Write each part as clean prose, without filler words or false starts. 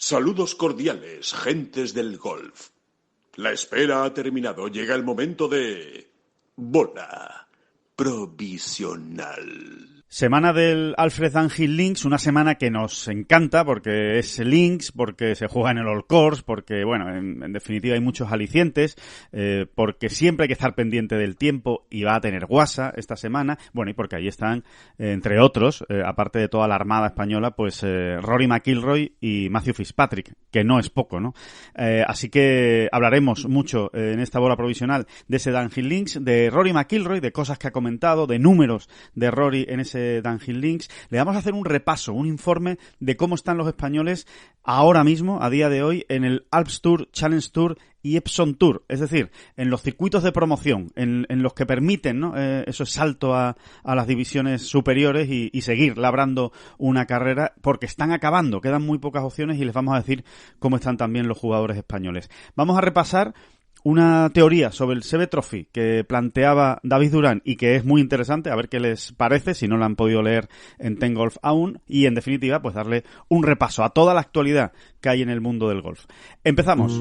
Saludos cordiales, gentes del golf. La espera ha terminado. Llega el momento de... bola provisional. Semana del Alfred Dunhill Links, una semana que nos encanta porque es Links, porque se juega en el Old Course, porque, bueno, en definitiva hay muchos alicientes, porque siempre hay que estar pendiente del tiempo y va a tener guasa esta semana, bueno, y porque ahí están, entre otros, aparte de toda la armada española, pues Rory McIlroy y Matthew Fitzpatrick, que no es poco, ¿no? Así que hablaremos mucho en esta bola provisional de ese Dunhill Links, de Rory McIlroy, de cosas que ha comentado, de números de Rory en ese Dunhill Links. Le vamos a hacer un repaso, un informe de cómo están los españoles ahora mismo, a día de hoy, en el Alps Tour, Challenge Tour y Epson Tour, es decir, en los circuitos de promoción, en los que permiten, ¿no? Ese salto a las divisiones superiores y seguir labrando una carrera, porque están acabando, quedan muy pocas opciones y les vamos a decir cómo están también los jugadores españoles. Vamos a repasar una teoría sobre el Seve Trophy que planteaba David Durán y que es muy interesante, a ver qué les parece, si no la han podido leer en Ten Golf aún, y en definitiva, pues darle un repaso a toda la actualidad que hay en el mundo del golf. Empezamos.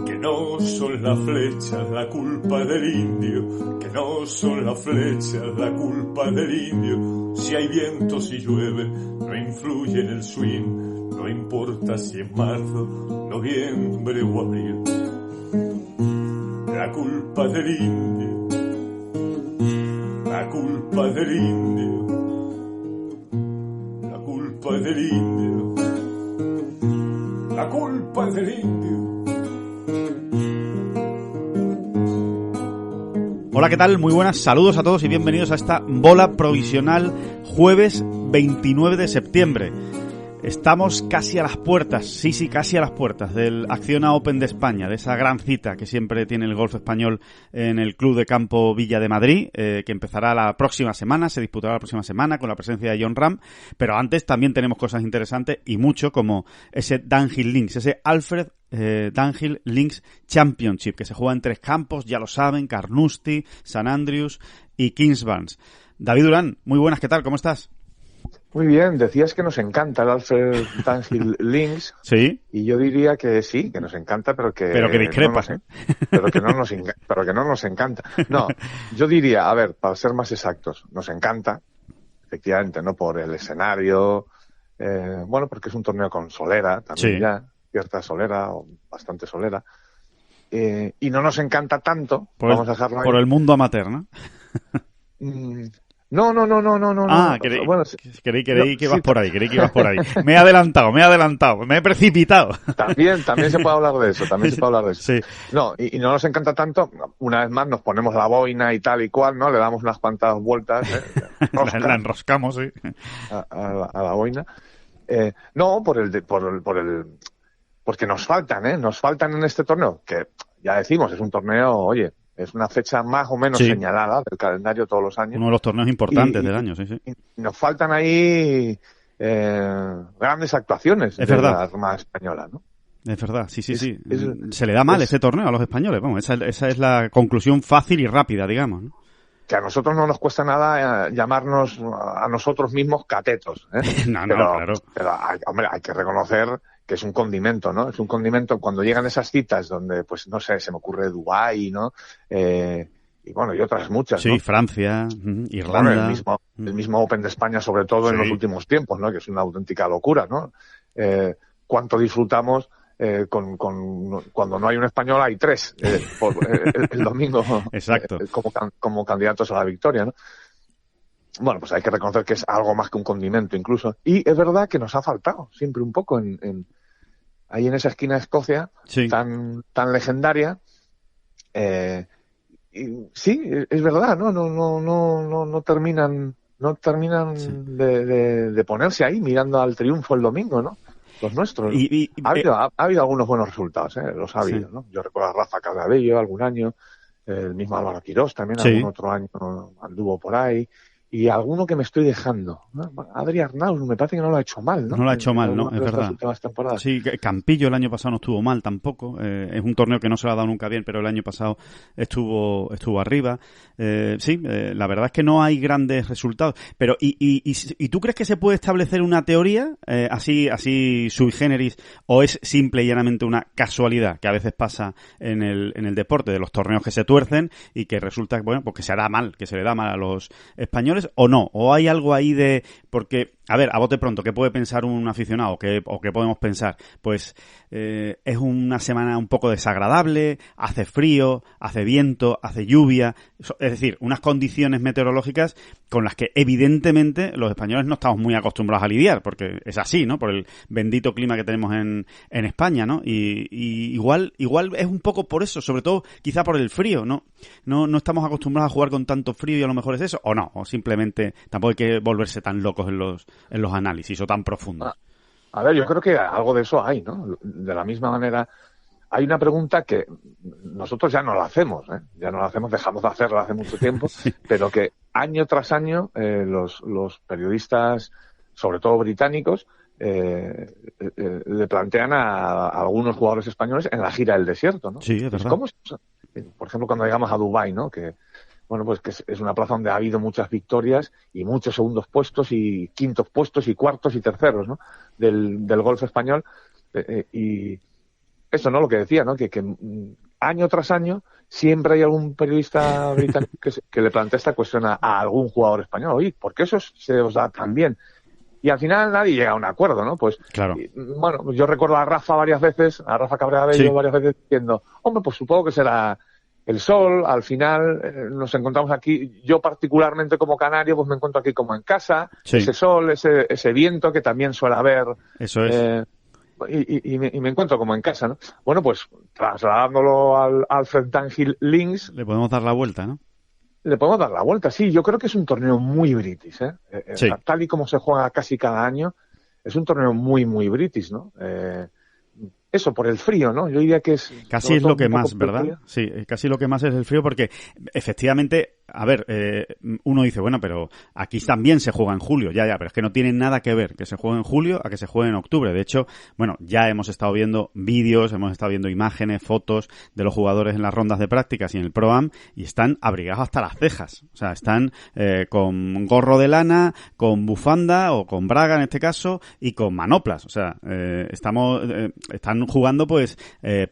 Que no son las flechas la culpa del indio, que no son las flechas la culpa del indio. Si hay viento, si llueve, no influye en el swing. No importa si es marzo, noviembre o abril. La culpa del indio, la culpa del indio, la culpa del indio, la culpa del indio. Hola, ¿qué tal? Muy buenas, saludos a todos y bienvenidos a esta bola provisional jueves 29 de septiembre. Estamos casi a las puertas, sí, casi a las puertas del Acciona Open de España, de esa gran cita que siempre tiene el golf español en el Club de Campo Villa de Madrid, que empezará la próxima semana, se disputará la próxima semana con la presencia de Jon Rahm, pero antes también tenemos cosas interesantes y mucho, como ese Dunhill Links, ese Alfred Dunhill Links Championship, que se juega en 3 campos, ya lo saben, Carnoustie, St Andrews y Kingsbarns. David Durán, muy buenas, ¿qué tal? ¿Cómo estás? Muy bien, decías que nos encanta el Alfred Dunhill Links. Sí. Y yo diría que sí, que nos encanta, pero que discrepas, pero que no nos encanta. No, yo diría, a ver, para ser más exactos, nos encanta, efectivamente, ¿no? Por el escenario, bueno, porque es un torneo con solera, también sí. Ya, cierta solera, o bastante solera. Y no nos encanta tanto, vamos a dejarlo ahí. Por el mundo amateur, ¿no? No. Bueno, creí que ibas por ahí, Me he adelantado, me he precipitado. También se puede hablar de eso, Sí. No, y no nos encanta tanto, una vez más nos ponemos la boina y tal y cual, ¿no? Le damos unas cuantas vueltas, la enroscamos, sí. A la boina. No, porque nos faltan en este torneo, que ya decimos, es un torneo, oye, es una fecha más o menos señalada del calendario todos los años. Uno de los torneos importantes del año, sí. Y nos faltan ahí grandes actuaciones de la Armada Española, ¿no? Es verdad, sí. Se le da mal ese torneo a los españoles, vamos, esa es la conclusión fácil y rápida, digamos, ¿no? Que a nosotros no nos cuesta nada llamarnos a nosotros mismos catetos, ¿eh? Claro. Pero hay que reconocer que es un condimento, ¿no? Es un condimento cuando llegan esas citas donde, pues, no sé, se me ocurre Dubái, ¿no? Y bueno, y otras muchas, ¿no? Sí, Francia, Irlanda. Bueno, el mismo Open de España, sobre todo en los últimos tiempos, ¿no? Que es una auténtica locura, ¿no? Cuánto disfrutamos cuando no hay un español hay 3 el domingo. Exacto. Como candidatos a la victoria, ¿no? Bueno, pues hay que reconocer que es algo más que un condimento incluso. Y es verdad que nos ha faltado siempre un poco ahí en esa esquina de Escocia, tan legendaria. Y sí, es verdad, no terminan de ponerse ahí mirando al triunfo el domingo, ¿no? Los nuestros. Ha habido algunos buenos resultados, los ha habido, ¿no? Yo recuerdo a Rafa Casabello algún año, el mismo Álvaro Quirós también algún otro año anduvo por ahí. y alguno que me estoy dejando. Adri Arnaus, me parece que no lo ha hecho mal, ¿no? No lo ha hecho mal, ¿no? Es estas verdad. últimas temporadas. Sí, Campillo el año pasado no estuvo mal tampoco. Es un torneo que no se lo ha dado nunca bien, pero el año pasado estuvo arriba. La verdad es que no hay grandes resultados. Pero, ¿y tú crees que se puede establecer una teoría así sui generis, o es simple y llanamente una casualidad que a veces pasa en el deporte, de los torneos que se tuercen y que resulta, bueno, pues que se le da mal a los españoles, o no? ¿O hay algo ahí de...? Porque, a ver, a bote pronto, ¿qué puede pensar un aficionado? ¿O qué podemos pensar? Pues es una semana un poco desagradable, hace frío, hace viento, hace lluvia, es decir, unas condiciones meteorológicas con las que evidentemente los españoles no estamos muy acostumbrados a lidiar, porque es así, ¿no? Por el bendito clima que tenemos en España, ¿no? Y igual es un poco por eso, sobre todo quizá por el frío, ¿no? No estamos acostumbrados a jugar con tanto frío y a lo mejor es eso, o no, o simplemente tampoco hay que volverse tan locos en los análisis o tan profundos. A ver, yo creo que algo de eso hay, ¿no? De la misma manera, hay una pregunta que nosotros ya no la hacemos, ¿eh? Ya no la hacemos, dejamos de hacerla hace mucho tiempo, sí. Pero que año tras año los periodistas, sobre todo británicos, le plantean a algunos jugadores españoles en la gira del desierto, ¿no? Sí, es verdad. ¿Cómo es? Por ejemplo, cuando llegamos a Dubái, ¿no? Que bueno, pues que es una plaza donde ha habido muchas victorias y muchos segundos puestos y quintos puestos y cuartos y terceros, ¿no? Del golf español. Y eso, ¿no? Lo que decía, ¿no? Que año tras año siempre hay algún periodista británico que le plantea esta cuestión a algún jugador español. Oye, ¿por qué eso se os da tan bien? Y al final nadie llega a un acuerdo, ¿no? Pues, claro. Bueno, yo recuerdo a Rafa Cabrera Bello, sí, varias veces diciendo, hombre, pues supongo que será el sol. Al final nos encontramos aquí, yo particularmente como canario, pues me encuentro aquí como en casa, sí. Ese sol, ese viento que también suele haber. Eso es. Y me encuentro como en casa, ¿no? Bueno, pues trasladándolo al Alfred Dunhill Links. Le podemos dar la vuelta, ¿no? Le podemos dar la vuelta, sí. Yo creo que es un torneo muy british, ¿eh? Sí. Tal y como se juega casi cada año, es un torneo muy, muy british, ¿no? Eso, por el frío, ¿no? Yo diría que es... Casi es lo que más, ¿verdad? Sí, casi lo que más es el frío porque, efectivamente, a ver, uno dice, bueno, pero aquí también se juega en julio, ya, pero es que no tiene nada que ver que se juegue en julio a que se juegue en octubre. De hecho, bueno, ya hemos estado viendo vídeos, hemos estado viendo imágenes, fotos de los jugadores en las rondas de prácticas y en el Pro-Am y están abrigados hasta las cejas. O sea, están con gorro de lana, con bufanda o con braga en este caso y con manoplas. O sea, están jugando pues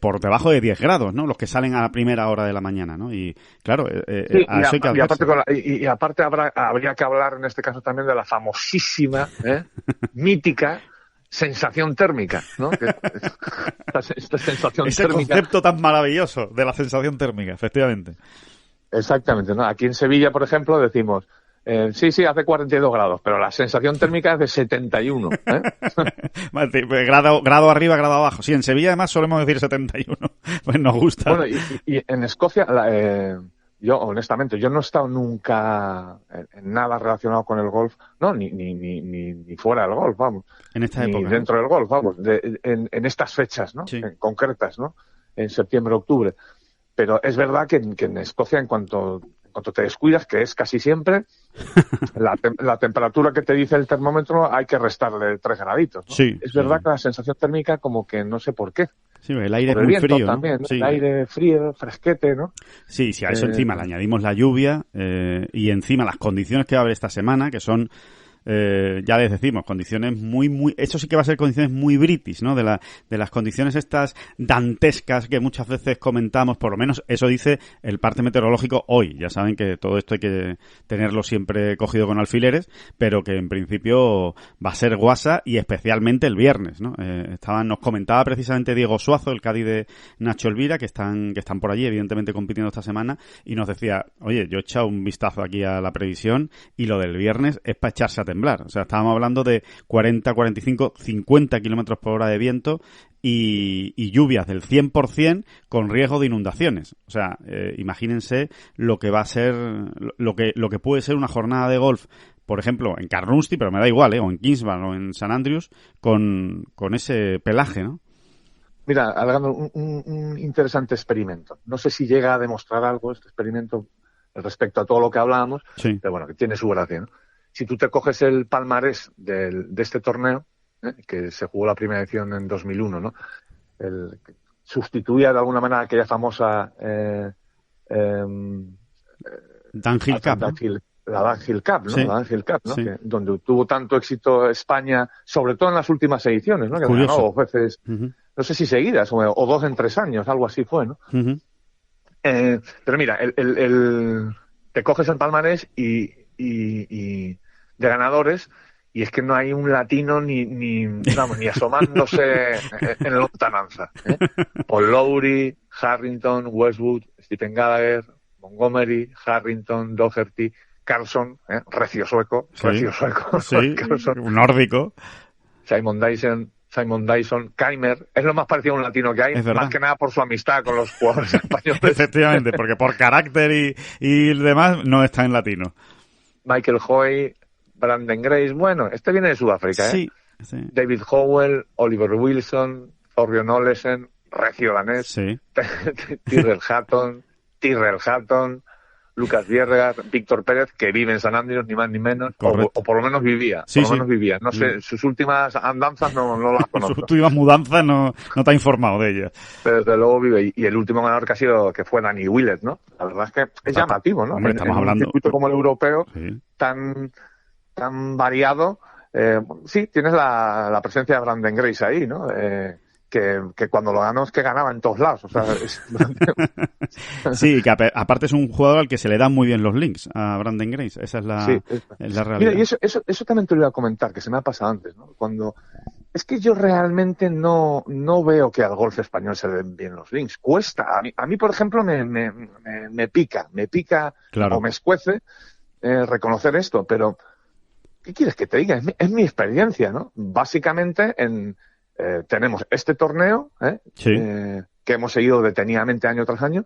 por debajo de 10 grados, ¿no? Los que salen a la primera hora de la mañana, ¿no? Y claro, sí, a eso hay que aparte habría que hablar en este caso también de la famosísima, mítica sensación térmica, ¿no? Esta sensación ese térmica. Concepto tan maravilloso de la sensación térmica, efectivamente. Exactamente, ¿no? Aquí en Sevilla, por ejemplo, decimos sí, hace 42 grados, pero la sensación térmica es de 71. Grado arriba, grado abajo. Sí, en Sevilla además solemos decir 71. Pues nos gusta. Bueno, y en Escocia, yo honestamente, yo no he estado nunca en nada relacionado con el golf, no, ni fuera del golf, vamos. En esta ni época. Dentro del golf, vamos, en estas fechas, ¿no? Sí. Concretas, ¿no? En septiembre, octubre. Pero es verdad que en Escocia, en cuanto te descuidas, que es casi siempre, la temperatura que te dice el termómetro hay que restarle 3 graditos, ¿no? Sí, es verdad que la sensación térmica como que no sé por qué. Sí, el aire es muy frío, también, ¿no? Sí. El aire frío, fresquete, ¿no? Sí, a eso encima le añadimos la lluvia y encima las condiciones que va a haber esta semana, que son... ya les decimos, condiciones muy, eso sí que va a ser condiciones muy british, ¿no? De las condiciones estas dantescas que muchas veces comentamos, por lo menos eso dice el parte meteorológico hoy. Ya saben que todo esto hay que tenerlo siempre cogido con alfileres, pero que en principio va a ser guasa y especialmente el viernes, ¿no? Nos comentaba precisamente Diego Suazo, el caddy de Nacho Elvira, que están por allí, evidentemente compitiendo esta semana, y nos decía, oye, yo he echado un vistazo aquí a la previsión y lo del viernes es para echarse a temblar. O sea, estábamos hablando de 40, 45, 50 kilómetros por hora de viento y lluvias del 100% con riesgo de inundaciones. O sea, imagínense lo que va a ser, lo que puede ser una jornada de golf, por ejemplo, en Carnoustie, pero me da igual, o en Kingsbarn o en St Andrews, con ese pelaje, ¿no? Mira, Alejandro, un interesante experimento. No sé si llega a demostrar algo este experimento. respecto a todo lo que hablábamos, Sí. pero bueno, que tiene su gracia, ¿no? Si tú te coges el palmarés de este torneo, que se jugó la primera edición en 2001, ¿no? Sustituía de alguna manera aquella famosa Dunhill Cup, ¿no? la Dunhill Cup, ¿no? Sí. La Dunhill Cup, ¿no? Sí. Donde tuvo tanto éxito España, sobre todo en las últimas ediciones, ¿no? Que Curioso. ganó 2 veces, Uh-huh. no sé si seguidas, o 2 en 3 años, algo así fue, ¿no? Uh-huh. Pero mira, te coges el palmarés y de ganadores, y es que no hay un latino ni asomándose en la lontananza. Paul Lowry, Harrington, Westwood, Stephen Gallagher, Montgomery, Harrington, Doherty, Carlson, recio sueco, Sí, Carlson, un nórdico. Simon Dyson, Keimer, es lo más parecido a un latino que hay, Es verdad. más que nada por su amistad con los jugadores españoles. Efectivamente, porque por carácter y demás no está en latino. Michael Hoy, Brandon Grace, bueno, este viene de Sudáfrica, Sí, sí. David Howell, Oliver Wilson, Thorbjørn Olesen, recio danés, Sí. Tyrrell Hatton, Lucas Bjerregaard, Víctor Pérez, que vive en San Andrews, ni más ni menos, o por lo menos vivía. Sí, por lo sí. menos vivía. No sé, sus últimas andanzas no las Sus conozco. últimas mudanzas no te ha informado de ellas. Pero desde luego vive. Y el último ganador que fue Danny Willett, ¿no? La verdad es que es llamativo, ¿no? Hombre, estamos en hablando- un circuito como el europeo, Sí. tan variado, sí, tienes la presencia de Brandon Grace ahí, ¿no? Que cuando lo ganó es que ganaba en todos lados. O sea, Sí, que aparte es un jugador al que se le dan muy bien los links a Brandon Grace. Esa es la, sí, es la realidad. Mira, y eso también te lo iba a comentar, que se me ha pasado antes, ¿no? Es que yo realmente no veo que al golf español se le den bien los links. Cuesta. A mí por ejemplo, me pica, Claro. o me escuece reconocer esto, pero ¿qué quieres que te diga? Es mi experiencia, ¿no? Básicamente tenemos este torneo, Sí. que hemos seguido detenidamente año tras año,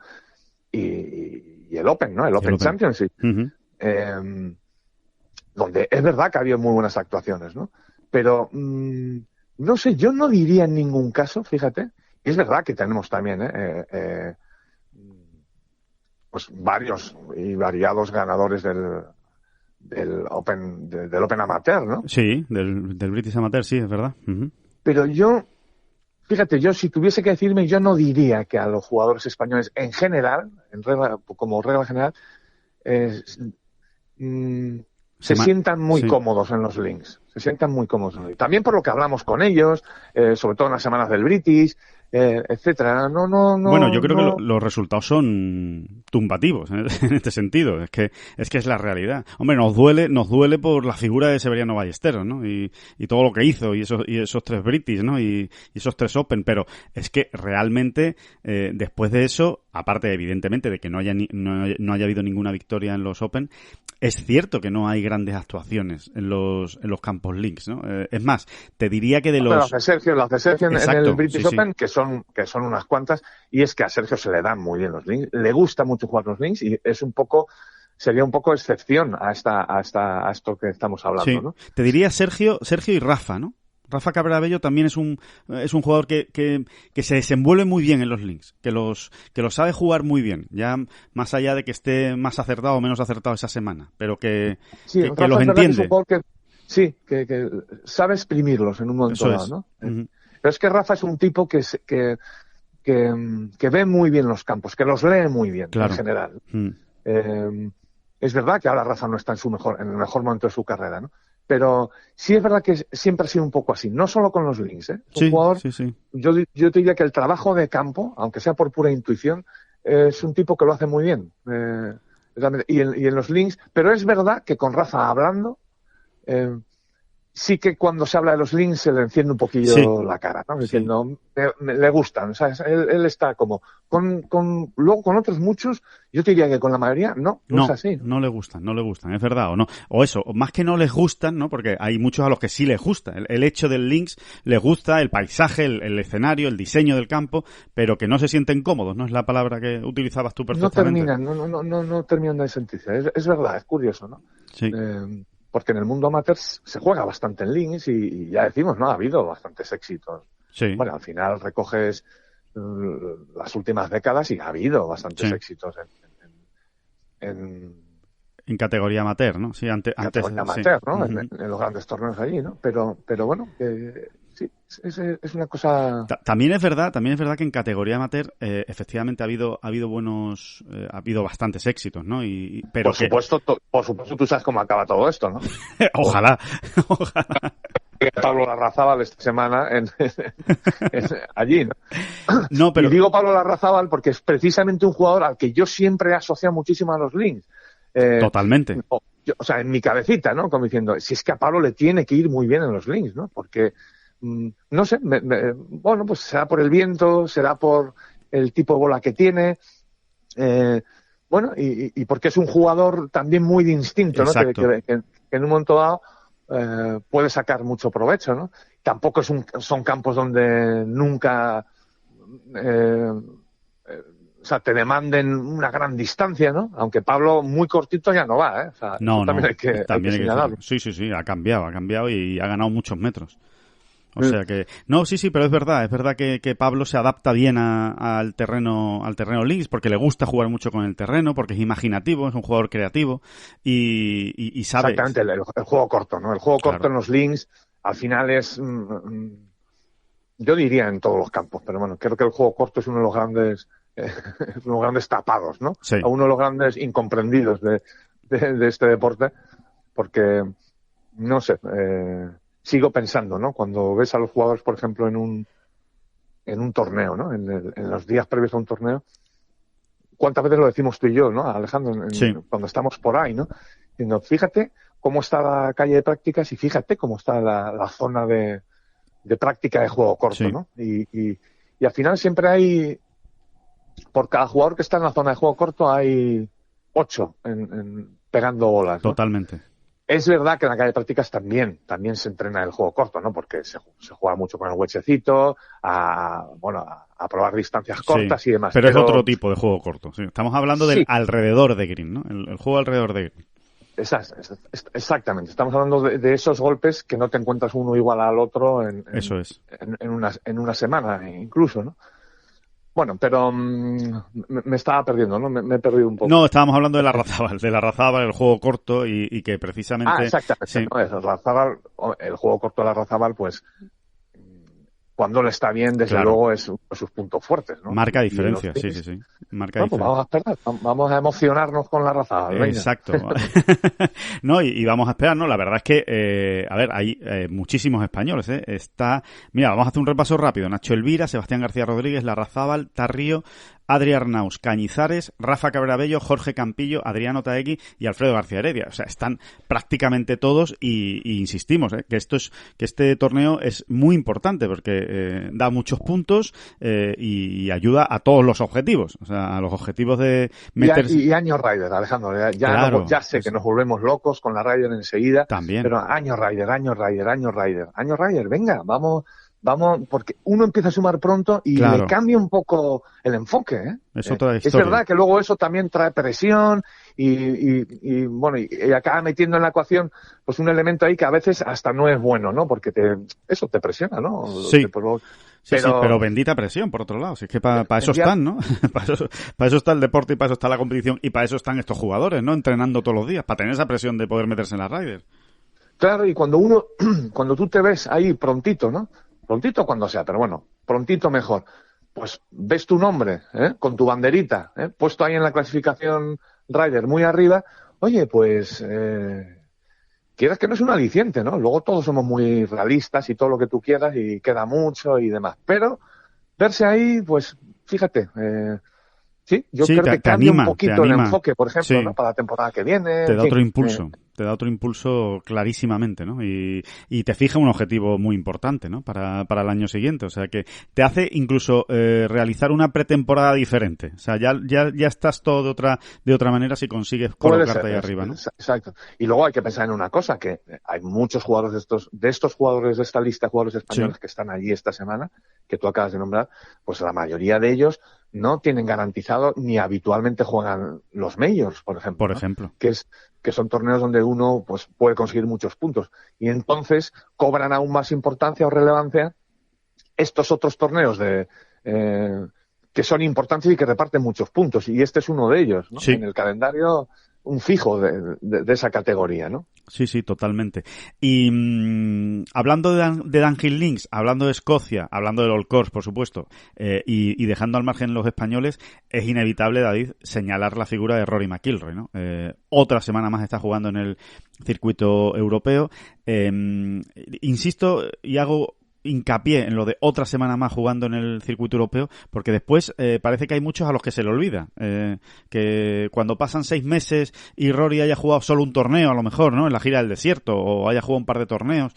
y el Open, ¿no? El Open Open. Championship. Ujú. Donde es verdad que ha habido muy buenas actuaciones, ¿no? Pero, no sé, yo no diría en ningún caso, fíjate, y es verdad que tenemos también, pues varios y variados ganadores del Open Amateur, ¿no? Sí, del British Amateur, sí, es verdad. Ujú. Pero fíjate, yo si tuviese que decirme, yo no diría que a los jugadores españoles en general, como regla general, se sientan muy sí. cómodos en los links. Se sientan muy cómodos. También por lo que hablamos con ellos, sobre todo en las semanas del British, etcétera. No. Bueno, yo creo que los resultados son tumbativos en este sentido. Es que es la realidad. Hombre, nos duele por la figura de Severiano Ballesteros, ¿no? Y todo lo que hizo, y esos 3 British, ¿no? Y esos 3 Open. Pero es que realmente, después de eso, aparte evidentemente de que no haya habido ninguna victoria en los Open, es cierto que no hay grandes actuaciones en los campos links, ¿no? Es más, te diría que de los... Lo hace Sergio en Exacto, el British sí, sí. Open, que son unas cuantas, y es que a Sergio se le dan muy bien los links, le gusta mucho jugar los links, y sería un poco excepción a esto que estamos hablando, Sí. ¿no? Te diría Sergio y Rafa, ¿no? Rafa Cabrera Bello también es un jugador que se desenvuelve muy bien en los links, que los sabe jugar muy bien, ya más allá de que esté más acertado o menos acertado esa semana, pero que Rafa los es verdad que es entiende. un jugador que sabe exprimirlos en un momento Eso dado, es. ¿no? Ujú. Pero es que Rafa es un tipo que ve muy bien los campos, que los lee muy bien, Claro. en general. Mm. Es verdad que ahora Rafa no está en el mejor momento de su carrera, ¿no? Pero sí es verdad que siempre ha sido un poco así, no solo con los links, ¿eh? Es un jugador, Sí. yo te diría que el trabajo de campo, aunque sea por pura intuición, es un tipo que lo hace muy bien. Y en los links, pero es verdad que con Rafa hablando, sí que cuando se habla de los links se le enciende un poquillo Sí. la cara, ¿no? Sí. Diciendo, le gustan, ¿sabes? Él está como, luego con otros muchos, yo te diría que con la mayoría no es así. No le gustan, es verdad, o no. O eso, o más que no les gustan, ¿no? Porque hay muchos a los que sí les gusta. El hecho del links les gusta, el paisaje, el escenario, el diseño del campo, pero que no se sienten cómodos, ¿no? Es la palabra que utilizabas tú perfectamente. No terminan de sentirse. Es verdad, es curioso, ¿no? Sí. Porque en el mundo amateur se juega bastante en links y ya decimos, ¿no? Ha habido bastantes éxitos. Sí. Bueno, al final recoges las últimas décadas y ha habido bastantes Sí. éxitos en categoría amateur, ¿no? Sí, antes amateur, sí. ¿no? Uh-huh. En los grandes torneos allí, ¿no? Pero bueno, sí, es una cosa... También es verdad que en categoría amateur efectivamente ha habido buenos, ha habido bastantes éxitos, ¿no? Pero por supuesto tú sabes cómo acaba todo esto, ¿no? Ojalá. Pablo Larrazábal esta semana allí, ¿no? No, pero... Y digo Pablo Larrazábal porque es precisamente un jugador al que yo siempre he asociado muchísimo a los links. Totalmente. O sea, en mi cabecita, ¿no? Como diciendo, si es que a Pablo le tiene que ir muy bien en los links, ¿no? Porque, no sé, bueno, pues será por el viento, será por el tipo de bola que tiene, bueno, y porque es un jugador también muy de instinto, ¿no? Que en un momento dado puede sacar mucho provecho, ¿no? Tampoco son campos donde nunca o sea, te demanden una gran distancia, ¿no? Aunque Pablo muy cortito ya no va, ¿eh? O sea, no, también hay que señalarlo. Sí, ha cambiado y ha ganado muchos metros. O sea que, no, sí, pero es verdad que Pablo se adapta bien al terreno links, porque le gusta jugar mucho con el terreno, porque es imaginativo, es un jugador creativo y sabe. Exactamente, el juego corto, ¿no? El juego corto en los links, al final es, yo diría en todos los campos, pero bueno, creo que el juego corto es uno de los grandes tapados, ¿no? Sí. Uno de los grandes incomprendidos de este deporte, porque, no sé, sigo pensando, ¿no? Cuando ves a los jugadores, por ejemplo, en un torneo, ¿no? En los días previos a un torneo, ¿cuántas veces lo decimos tú y yo, ¿no? Alejandro, cuando estamos por ahí, ¿no? Diciendo, fíjate cómo está la calle de prácticas y fíjate cómo está la zona de práctica de juego corto, ¿no? Y al final siempre hay, por cada jugador que está en la zona de juego corto, hay 8 pegando bolas, ¿no? Totalmente. Es verdad que en la calle de prácticas también se entrena el juego corto, ¿no? Porque se juega mucho con el huechecito, a probar distancias cortas y demás. Pero es otro tipo de juego corto. Sí. Estamos hablando del alrededor de green, ¿no? El juego alrededor de green. Exactamente. Estamos hablando de esos golpes que no te encuentras uno igual al otro en una semana incluso, ¿no? Bueno, pero me estaba perdiendo, ¿no? Me he perdido un poco. No, estábamos hablando de Larrazábal, el juego corto y que precisamente... exactamente. Sí. No, el juego corto de Larrazábal, pues, cuando le está bien, desde luego es uno de sus puntos fuertes, ¿no? Marca diferencia, sí. Marca diferencia. Vamos a esperar, vamos a emocionarnos con Larrazábal. Exacto. No, y vamos a esperar, ¿no? La verdad es que, hay muchísimos españoles, ¿eh? Mira, vamos a hacer un repaso rápido. Nacho Elvira, Sebastián García Rodríguez, Larrazábal, Tarrío, Adri Arnaus, Cañizares, Rafa Cabrabello, Jorge Campillo, Adriano Taegui y Alfredo García Heredia. O sea, están prácticamente todos y insistimos, que este torneo es muy importante porque da muchos puntos y ayuda a todos los objetivos. O sea, a los objetivos de meterse... Y año Rider, Alejandro. Ya sé que nos volvemos locos con la Rider enseguida. También. Pero año Rider, venga, vamos, porque uno empieza a sumar pronto y le cambia un poco el enfoque, ¿eh? Es otra historia. Es verdad que luego eso también trae presión y acaba metiendo en la ecuación pues un elemento ahí que a veces hasta no es bueno, ¿no? Porque eso te presiona, ¿no? Sí. Pero bendita presión, por otro lado. Si es que para eso están, ¿no? para eso está el deporte y para eso está la competición y para eso están estos jugadores, ¿no? Entrenando todos los días, para tener esa presión de poder meterse en la Ryder. Claro, y cuando tú te ves ahí prontito, ¿no? Prontito cuando sea, pero bueno, prontito mejor. Pues ves tu nombre, con tu banderita, puesto ahí en la clasificación Ryder muy arriba. Oye, pues, quieras que no es un aliciente, ¿no? Luego todos somos muy realistas y todo lo que tú quieras y queda mucho y demás. Pero verse ahí, pues, fíjate, yo creo que cambia un poquito el enfoque, por ejemplo, ¿no? Para la temporada que viene. Te da otro impulso. Te da otro impulso clarísimamente, ¿no? Y te fija un objetivo muy importante, ¿no? Para el año siguiente. O sea que te hace incluso realizar una pretemporada diferente. O sea, ya estás todo de otra manera si consigues colocarte ahí arriba, ¿no? Exacto. Y luego hay que pensar en una cosa, que hay muchos jugadores de estos jugadores de esta lista, jugadores españoles que están allí esta semana, que tú acabas de nombrar, pues la mayoría de ellos no tienen garantizado ni habitualmente juegan los majors, por ejemplo. Por ejemplo. Que son torneos donde uno pues puede conseguir muchos puntos. Y entonces cobran aún más importancia o relevancia estos otros torneos que son importantes y que reparten muchos puntos, y este es uno de ellos, ¿no? Sí. En el calendario, un fijo de esa categoría, ¿no? Sí, sí, totalmente. Y hablando de Dunhill Links, hablando de Escocia, hablando del Old Course, por supuesto, y dejando al margen los españoles, es inevitable, David, señalar la figura de Rory McIlroy, ¿no? Otra semana más está jugando en el circuito europeo. Insisto y hago hincapié en lo de otra semana más jugando en el circuito europeo, porque después parece que hay muchos a los que se le olvida que cuando pasan 6 meses y Rory haya jugado solo un torneo, a lo mejor, ¿no? En la gira del desierto, o haya jugado un par de torneos,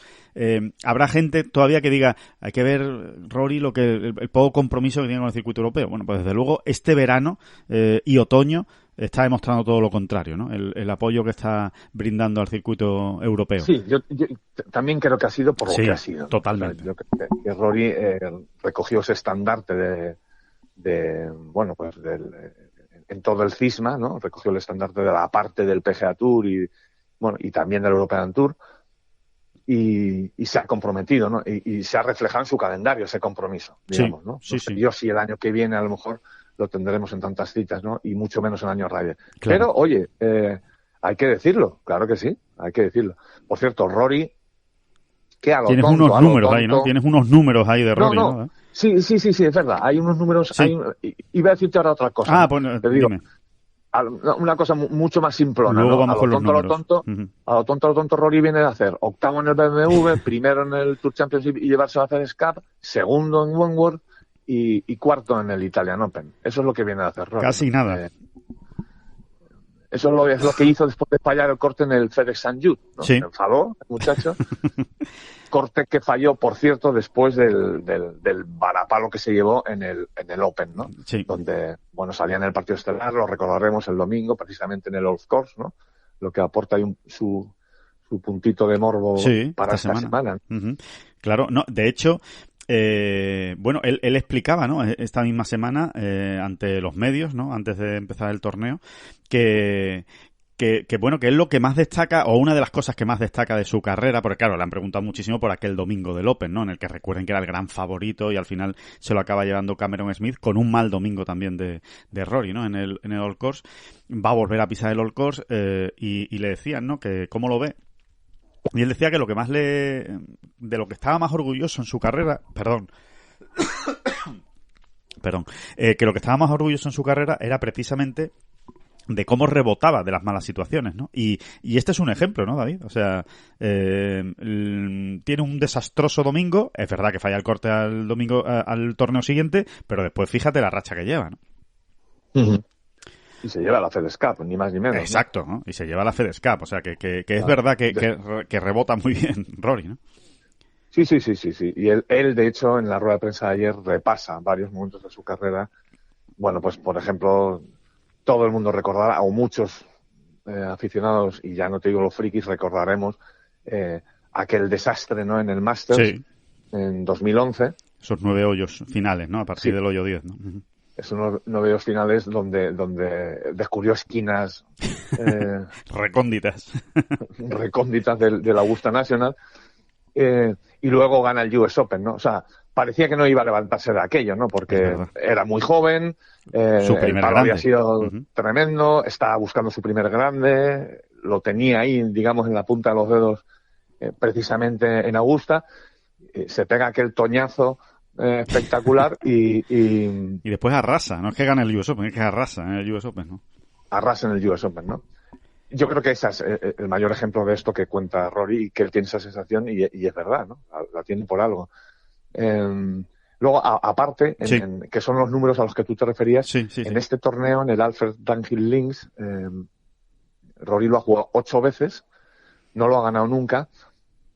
habrá gente todavía que diga, hay que ver, Rory, lo que el poco compromiso que tiene con el circuito europeo. Bueno, pues desde luego este verano y otoño está demostrando todo lo contrario, ¿no? El apoyo que está brindando al circuito europeo. Sí, yo también creo que ha sido por lo que ha sido. Totalmente. O sea, yo creo que Rory recogió ese estandarte bueno, pues en todo el cisma, ¿no? Recogió el estandarte de la parte del PGA Tour y también del European Tour, y se ha comprometido, ¿no? Y se ha reflejado en su calendario ese compromiso, digamos, ¿no? Sí, sí. Yo sí, el año que viene a lo mejor lo tendremos en tantas citas, ¿no? Y mucho menos en años Ryder. Claro. Pero, oye, hay que decirlo, claro que sí, hay que decirlo. Por cierto, Rory, que a lo Tienes tonto, unos números ahí, ¿no? Tienes unos números ahí de Rory, ¿no? Sí, es verdad. Hay unos números. Sí. Iba a decirte ahora otra cosa. Ah, pues te digo, dime. una cosa mucho más simplona. Luego ¿no? vamos con los números. A lo tonto, Rory viene de hacer octavo en el BMW, primero en el Tour Championship y llevarse a la FedEx Cup, segundo en Wentworth y cuarto en el Italian Open. Eso es lo que viene de hacer Rory. Casi nada. Eso es lo que hizo después de fallar el corte en el FedEx St. Jude, ¿no? Sí. Se enfadó el muchacho. Corte que falló, por cierto, después del varapalo que se llevó en el Open, ¿no? Sí. Donde, salía en el partido estelar, lo recordaremos el domingo, precisamente en el Old Course, ¿no? Lo que aporta ahí su puntito de morbo para esta semana. Uh-huh. Claro, no, de hecho, él explicaba, ¿no? Esta misma semana, ante los medios, ¿no? Antes de empezar el torneo, que es lo que más destaca, o una de las cosas que más destaca de su carrera, porque claro, le han preguntado muchísimo por aquel domingo del Open, ¿no? En el que recuerden que era el gran favorito y al final se lo acaba llevando Cameron Smith, con un mal domingo también de Rory, ¿no? En el Old Course. Va a volver a pisar el Old Course, y le decían, ¿no? Que cómo lo ve. Y él decía que lo que más de lo que estaba más orgulloso en su carrera, que lo que estaba más orgulloso en su carrera era precisamente de cómo rebotaba de las malas situaciones, ¿no? Y este es un ejemplo, ¿no, David? O sea, tiene un desastroso domingo, es verdad que falla el corte al domingo, al torneo siguiente, pero después fíjate la racha que lleva, ¿no? Uh-huh. Y se lleva la FedEx Cup, ni más ni menos. Exacto, ¿no? Y se lleva la FedEx Cup, o sea que es verdad que rebota muy bien Rory, ¿no? Sí. Y él, de hecho, en la rueda de prensa de ayer repasa varios momentos de su carrera. Bueno, pues, por ejemplo, todo el mundo recordará, o muchos aficionados, y ya no te digo los frikis, recordaremos aquel desastre, ¿no? En el Masters, en 2011. Esos 9 hoyos finales, ¿no? A partir del hoyo 10, ¿no? Uh-huh. Esos 9 hoyos finales donde descubrió esquinas recónditas de la Augusta National, y luego gana el US Open, ¿no? O sea, parecía que no iba a levantarse de aquello, ¿no? Porque era muy joven, el palo había sido tremendo, estaba buscando su primer grande, lo tenía ahí, digamos, en la punta de los dedos, precisamente en Augusta, se pega aquel toñazo espectacular y después arrasa, no es que gane el US Open, es que arrasa en el US Open, ¿no? Arrasa en el US Open, ¿no? Yo creo que ese es el mayor ejemplo de esto que cuenta Rory, y que él tiene esa sensación y es verdad, ¿no? La tiene por algo. Luego, aparte, que son los números a los que tú te referías, en este torneo, en el Alfred Dunhill Links, Rory lo ha jugado 8 veces, no lo ha ganado nunca,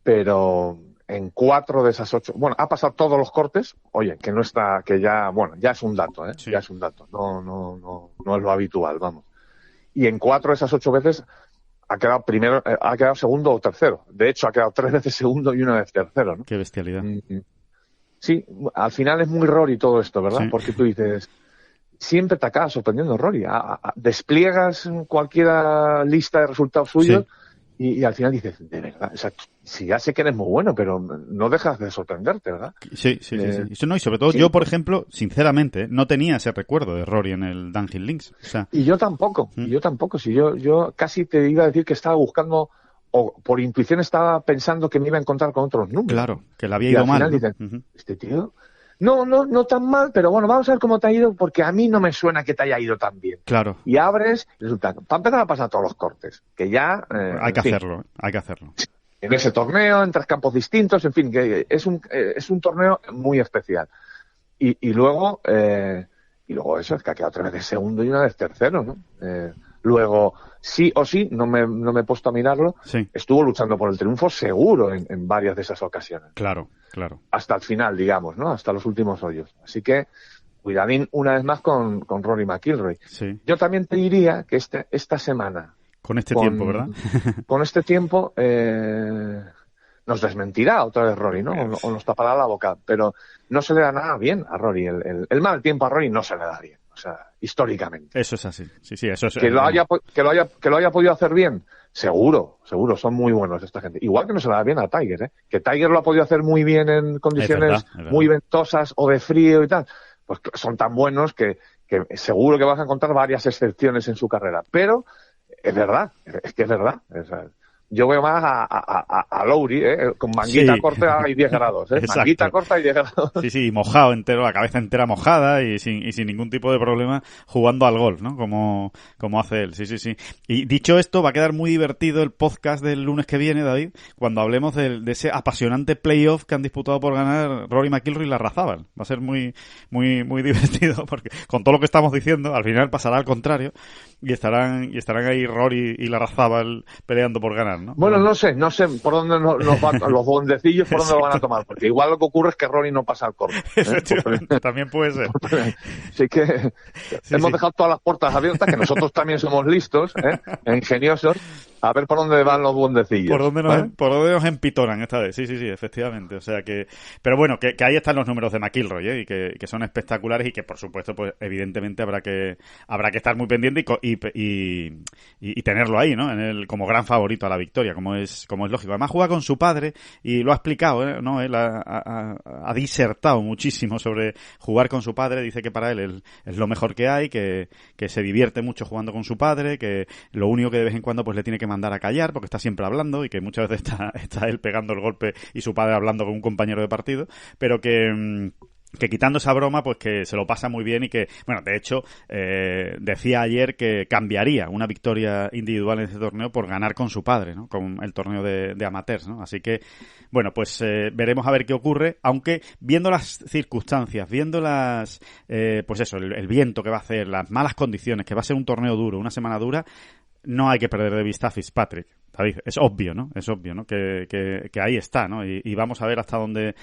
pero en 4 de esas 8, ha pasado todos los cortes, oye, que no está, que ya es un dato, ya es un dato, no es lo habitual, vamos. Y en 4 de esas 8 veces ha quedado segundo o tercero. De hecho, ha quedado 3 veces segundo y 1 vez tercero, ¿no? Qué bestialidad. Sí, al final es muy Rory todo esto, ¿verdad? Sí. Porque tú dices, siempre te acaba sorprendiendo Rory. Despliegas cualquier lista de resultados suyos Y al final dices, de verdad, o sea, si ya sé que eres muy bueno, pero no dejas de sorprenderte, ¿verdad? Sí. Eso no, y sobre todo sí, yo, por ejemplo, sinceramente, no tenía ese recuerdo de Rory en el Downhill Links. O sea, Y yo tampoco. Si yo casi te iba a decir que estaba buscando, o por intuición estaba pensando que me iba a encontrar con otros números. claro, que le había Y ido al mal, final ¿no? dicen, este tío... No tan mal, pero bueno, vamos a ver cómo te ha ido, porque a mí no me suena que te haya ido tan bien. Claro. Y abres, y resulta, para empezar a pasar todos los cortes, que ya... Hay que hacerlo. En ese torneo, en 3 campos distintos, en fin, que es un torneo muy especial. Y luego eso, es que ha quedado 3 veces segundo y una vez tercero, ¿no? Luego, sí o sí, no me he puesto a mirarlo, Sí. estuvo luchando por el triunfo seguro en varias de esas ocasiones. Claro. Hasta el final, digamos, ¿no? Hasta los últimos hoyos. Así que, cuidadín una vez más con Rory McIlroy. Sí. Yo también te diría que esta semana... Con este tiempo, ¿verdad? Con este tiempo nos desmentirá otra vez Rory, ¿no? O nos tapará la boca. Pero no se le da nada bien a Rory. El mal tiempo a Rory no se le da bien. O sea, históricamente. Eso es así. Sí, eso es. Que lo haya podido hacer bien, seguro. Son muy buenos esta gente. Igual que no se le da bien a Tiger, ¿eh? Que Tiger lo ha podido hacer muy bien en condiciones es verdad. muy ventosas o de frío y tal. Pues son tan buenos que seguro que vas a encontrar varias excepciones en su carrera. Pero es verdad, es que es verdad. O sea, yo veo más a Lowry, con manguita corta y 10 grados. Manguita corta y 10 grados. Sí, mojado entero, la cabeza entera mojada y sin ningún tipo de problema jugando al golf, ¿no? Como hace él, sí. Y dicho esto, va a quedar muy divertido el podcast del lunes que viene, David, cuando hablemos de ese apasionante playoff que han disputado por ganar Rory McIlroy y Larrazábal. Va a ser muy divertido porque con todo lo que estamos diciendo, al final pasará al contrario y estarán ahí Rory y Larrazábal peleando por ganar, ¿no? Bueno, no sé por dónde nos van los bondecillos, por dónde lo van a tomar, porque igual lo que ocurre es que Rory no pasa al corte. Efectivamente, también puede ser. Así que hemos dejado todas las puertas abiertas, que nosotros también somos listos, e ingeniosos, a ver por dónde van los bondecillos. Por dónde nos empitonan esta vez. Sí, efectivamente. O sea que, pero bueno, que ahí están los números de McIlroy, y que son espectaculares y que por supuesto, pues evidentemente habrá que estar muy pendiente y tenerlo ahí, ¿no? Como gran favorito a la victoria, como es lógico. Además juega con su padre y lo ha explicado, ¿no? Él ha disertado muchísimo sobre jugar con su padre. Dice que para él es lo mejor que hay, que se divierte mucho jugando con su padre, que lo único que de vez en cuando pues le tiene que mandar a callar porque está siempre hablando y que muchas veces está él pegando el golpe y su padre hablando con un compañero de partido, pero que quitando esa broma, pues que se lo pasa muy bien y que, bueno, de hecho, decía ayer que cambiaría una victoria individual en este torneo por ganar con su padre, ¿no? Con el torneo de amateurs, ¿no? Así que, bueno, pues veremos a ver qué ocurre, aunque viendo las circunstancias, viendo pues eso, el viento que va a hacer, las malas condiciones, que va a ser un torneo duro, una semana dura, no hay que perder de vista a Fitzpatrick. David, es obvio, ¿no? Que ahí está, ¿no? Y vamos a ver hasta dónde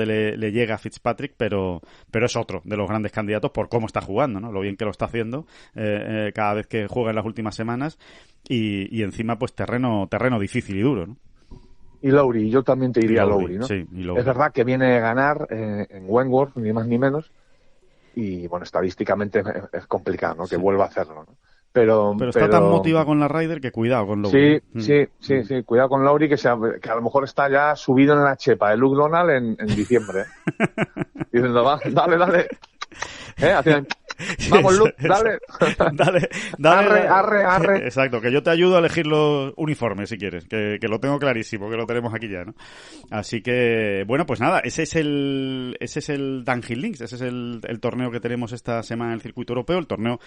le llega a Fitzpatrick, pero es otro de los grandes candidatos por cómo está jugando, ¿no? Lo bien que lo está haciendo cada vez que juega en las últimas semanas y encima pues terreno difícil y duro, ¿no? Y Lowry, yo también te diría Lowry, ¿no? Sí, y Lowry. Es verdad que viene a ganar en Wentworth, ni más ni menos, y bueno, estadísticamente es complicado, ¿no? Que vuelva a hacerlo, ¿no? Pero está tan motivado con la Ryder que cuidado con Lowry. Sí, cuidado con Lowry, que a lo mejor está ya subido en la chepa de Luke Donald en diciembre. Diciendo, dale. Vamos, Luke, dale. Arre. Exacto, que yo te ayudo a elegir los uniformes si quieres, que lo tengo clarísimo, que lo tenemos aquí ya, ¿no? Así que, bueno, pues nada, ese es el Downhill Links, ese es el torneo que tenemos esta semana en el circuito europeo, el torneo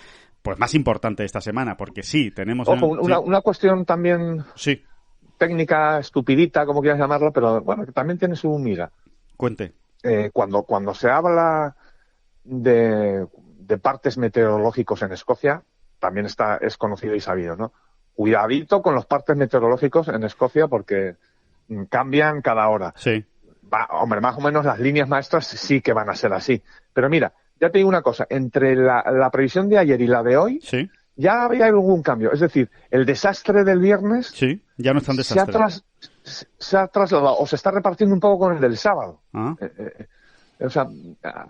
pues más importante de esta semana, porque sí, tenemos... Ojo, una cuestión también técnica, estupidita, como quieras llamarlo, pero bueno, que también tiene su miga. Cuente. Cuando se habla de partes meteorológicos en Escocia, también es conocido y sabido, ¿no? Cuidadito con los partes meteorológicos en Escocia porque cambian cada hora. Sí. Hombre, más o menos las líneas maestras sí que van a ser así. Pero mira, ya te digo una cosa, entre la previsión de ayer y la de hoy, ya había algún cambio. Es decir, el desastre del viernes ya no es tan desastre. Se ha trasladado o se está repartiendo un poco con el del sábado. O sea,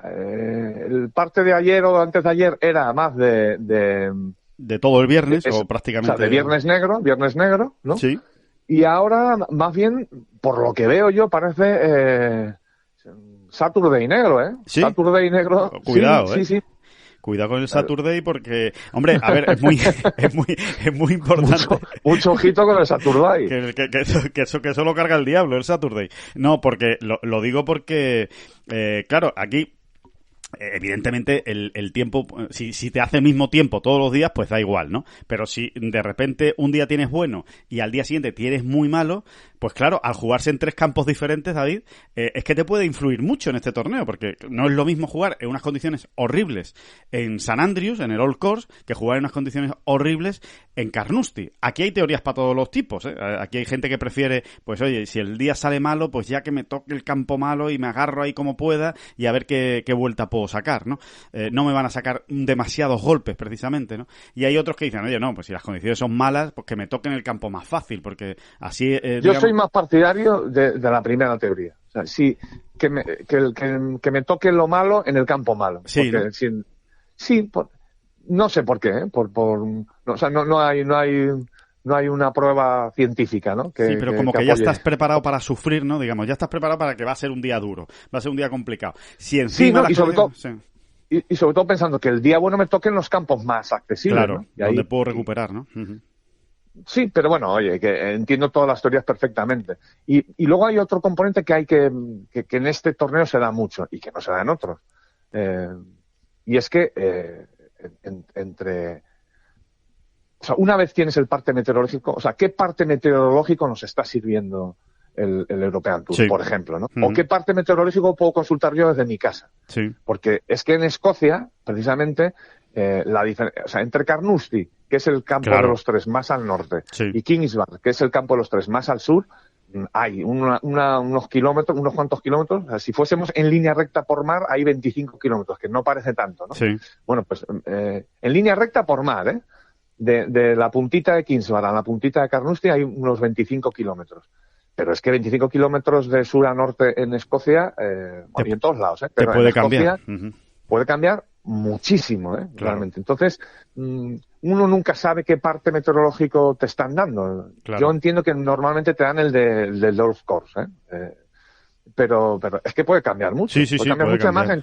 el parte de ayer o antes de ayer era más de todo el viernes o prácticamente. O sea, de viernes negro, ¿no? Sí. Y ahora, más bien, por lo que veo yo, parece Saturday negro, ¿eh? ¿Sí? Saturday negro. Cuidado, sí, sí. Cuidado con el Saturday porque, hombre, a ver, es muy importante. Mucho ojito con el Saturday. Que eso lo carga el diablo, el Saturday. No, porque lo digo porque, claro, aquí evidentemente el tiempo, si te hace el mismo tiempo todos los días, pues da igual, ¿no? Pero si de repente un día tienes bueno y al día siguiente tienes muy malo, pues claro, al jugarse en 3 campos diferentes, David, es que te puede influir mucho en este torneo, porque no es lo mismo jugar en unas condiciones horribles en St Andrews, en el Old Course, que jugar en unas condiciones horribles en Carnoustie. Aquí hay teorías para todos los tipos, ¿eh? Aquí hay gente que prefiere, pues oye, si el día sale malo, pues ya que me toque el campo malo y me agarro ahí como pueda y a ver qué vuelta puedo sacar, ¿no? No me van a sacar demasiados golpes, precisamente, ¿no? Y hay otros que dicen, oye, no, pues si las condiciones son malas, pues que me toquen el campo más fácil, porque así... Yo soy más partidario de la primera teoría. O sea, sí, que me toque lo malo en el campo malo. Sí, Porque, ¿no? Sí, no sé por qué, ¿eh? O sea, no hay una prueba científica, ¿no? Sí, pero como que ya estás preparado para sufrir, ¿no? Digamos, ya estás preparado para que va a ser un día duro, va a ser un día complicado. Si encima y sobre todo pensando que el día bueno me toque en los campos más accesibles, claro, ¿no? Y donde ahí puedo recuperar, ¿no? Uh-huh. Sí, pero bueno, oye, que entiendo todas las teorías perfectamente. Y luego hay otro componente que en este torneo se da mucho y que no se da en otros. Y es que o sea, una vez tienes el parte meteorológico, o sea, ¿qué parte meteorológico nos está sirviendo el European Tour, por ejemplo, ¿no? Uh-huh. ¿O qué parte meteorológico puedo consultar yo desde mi casa? Sí. Porque es que en Escocia, precisamente, o sea, entre Carnoustie, que es el campo de los 3 más al norte, y Kingsbarn, que es el campo de los 3 más al sur, hay unos cuantos kilómetros. O sea, si fuésemos en línea recta por mar, hay 25 kilómetros, que no parece tanto, ¿no? Sí. Bueno, pues en línea recta por mar, ¿eh? De la puntita de Kingsbarn a la puntita de Carnoustie hay unos 25 kilómetros. Pero es que 25 kilómetros de sur a norte en Escocia, y en todos lados, pero te puede Escocia, cambiar. Uh-huh. Puede cambiar muchísimo, claro. Realmente. Entonces, uno nunca sabe qué parte meteorológico te están dando. Claro. Yo entiendo que normalmente te dan el del Golf Course, pero es que puede cambiar mucho. Puede cambiar mucho más en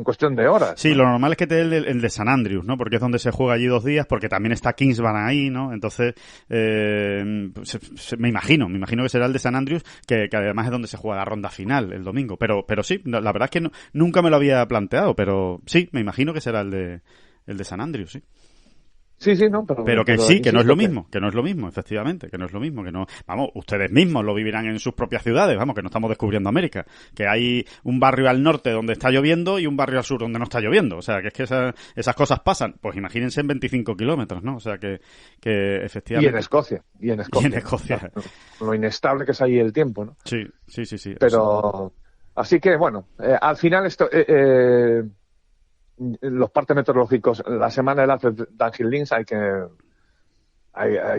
cuestión de horas. Sí, ¿no? Lo normal es que te dé el de St Andrews, ¿no? Porque es donde se juega allí 2 días, porque también está Kingsbarn ahí, ¿no? Entonces, me imagino que será el de St Andrews, que además es donde se juega la ronda final el domingo. Pero sí, la verdad es que nunca me lo había planteado, pero sí, me imagino que será el de St Andrews, sí. Sí, no, pero que sí, que no es lo mismo, efectivamente, que no es lo mismo, que no, vamos, ustedes mismos lo vivirán en sus propias ciudades, vamos, que no estamos descubriendo América, que hay un barrio al norte donde está lloviendo y un barrio al sur donde no está lloviendo, o sea, que es que esas cosas pasan, pues imagínense en 25 kilómetros, ¿no? O sea, que efectivamente... Y en Escocia. Lo inestable que es ahí el tiempo, ¿no? Sí. Pero, así que, bueno, al final esto... los partes meteorológicos, la semana del Alfred Dunhill Links hay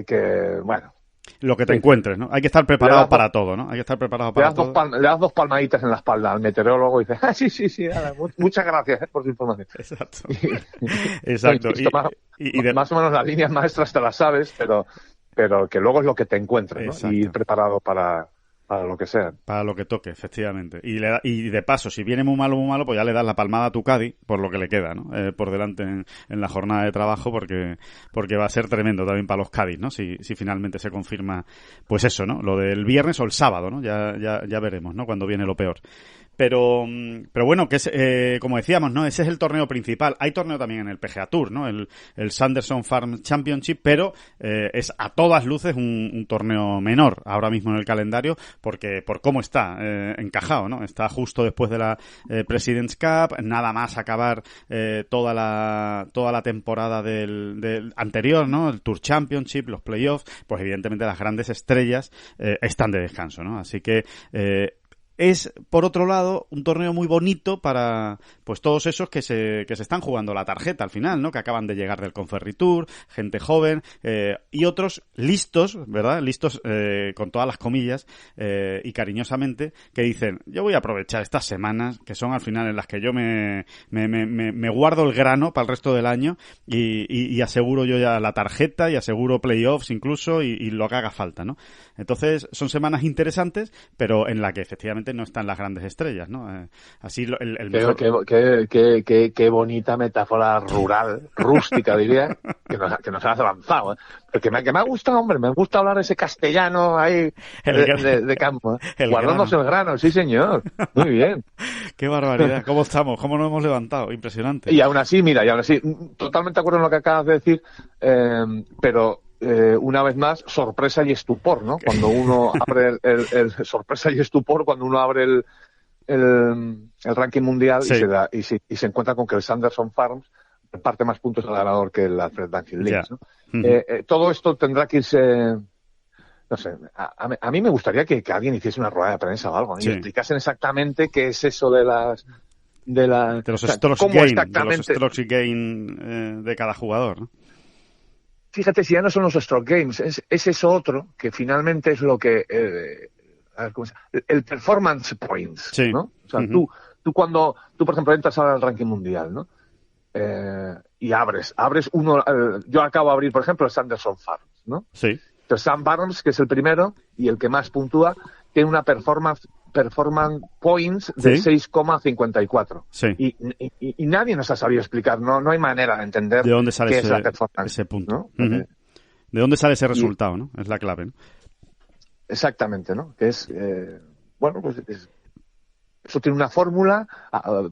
que, bueno. Lo que te encuentres, ¿no? Hay que estar preparado para todo, ¿no? Hay que estar preparado para todo. Le das 2 palmaditas en la espalda al meteorólogo y dices, sí, muchas gracias por su información. Exacto. Exacto. Más o menos las líneas maestras te las sabes, pero que luego es lo que te encuentres, ¿no? Exacto. Y ir preparado para lo que sea. Para lo que toque, efectivamente. Y de paso, si viene muy malo, pues ya le das la palmada a tu Cádiz por lo que le queda, ¿no? Por delante en la jornada de trabajo, porque va a ser tremendo también para los Cádiz, ¿no? Si finalmente se confirma, pues eso, ¿no? Lo del viernes o el sábado, ¿no? Ya veremos, ¿no? Cuando viene lo peor. Pero bueno, que es, como decíamos, ¿no? Ese es el torneo principal. Hay torneo también en el PGA Tour, ¿no? El Sanderson Farm Championship, pero es a todas luces un torneo menor ahora mismo en el calendario, porque por cómo está encajado, ¿no? Está justo después de la President's Cup, nada más acabar toda la temporada del anterior, ¿no? El Tour Championship, los playoffs, pues evidentemente las grandes estrellas están de descanso, ¿no? Así que es, por otro lado, un torneo muy bonito para pues todos esos que se están jugando la tarjeta al final, ¿no? Que acaban de llegar del Conferritour, gente joven, y otros listos, ¿verdad? Listos con todas las comillas y cariñosamente, que dicen, yo voy a aprovechar estas semanas, que son al final en las que yo me guardo el grano para el resto del año y aseguro yo ya la tarjeta y aseguro playoffs incluso y lo que haga falta, ¿no? Entonces, son semanas interesantes, pero en la que efectivamente no están las grandes estrellas, ¿no? Así el mejor... Qué bonita metáfora rural, rústica diría, que nos has avanzado, ¿eh? Porque que me ha gustado, hombre, me gusta hablar ese castellano ahí de campo, ¿eh? Guardándose el grano, sí señor, muy bien. Qué barbaridad, ¿cómo estamos? ¿Cómo nos hemos levantado? Impresionante. Y aún así, totalmente de acuerdo en lo que acabas de decir, pero... una vez más, sorpresa y estupor, ¿no? Cuando uno abre el sorpresa y estupor cuando uno abre el ranking mundial sí. y se encuentra con que el Sanderson Farms reparte más puntos al ganador que el Alfred Dunhill Links, ¿no? Todo esto tendrá que irse, no sé, a mí me gustaría que alguien hiciese una rueda de prensa o algo, ¿no? Y explicasen exactamente qué es eso de los strokes y gain de cada jugador, ¿no? Fíjate, si ya no son los stroke games, es eso otro que finalmente es lo que el performance points, sí. ¿no? O sea, tú cuando tú por ejemplo entras ahora al ranking mundial, ¿no? Y abres uno, yo acabo de abrir por ejemplo el Sanderson Farms, ¿no? Sí. Entonces Sam Barnes, que es el primero y el que más puntúa, tiene una performance points de 6,54. Sí. Y nadie nos ha sabido explicar, no hay manera de entender de dónde sale es la performance, ese punto, ¿no? De dónde sale ese resultado, ¿no? Es la clave, ¿no? Exactamente, ¿no? Que es, eso tiene una fórmula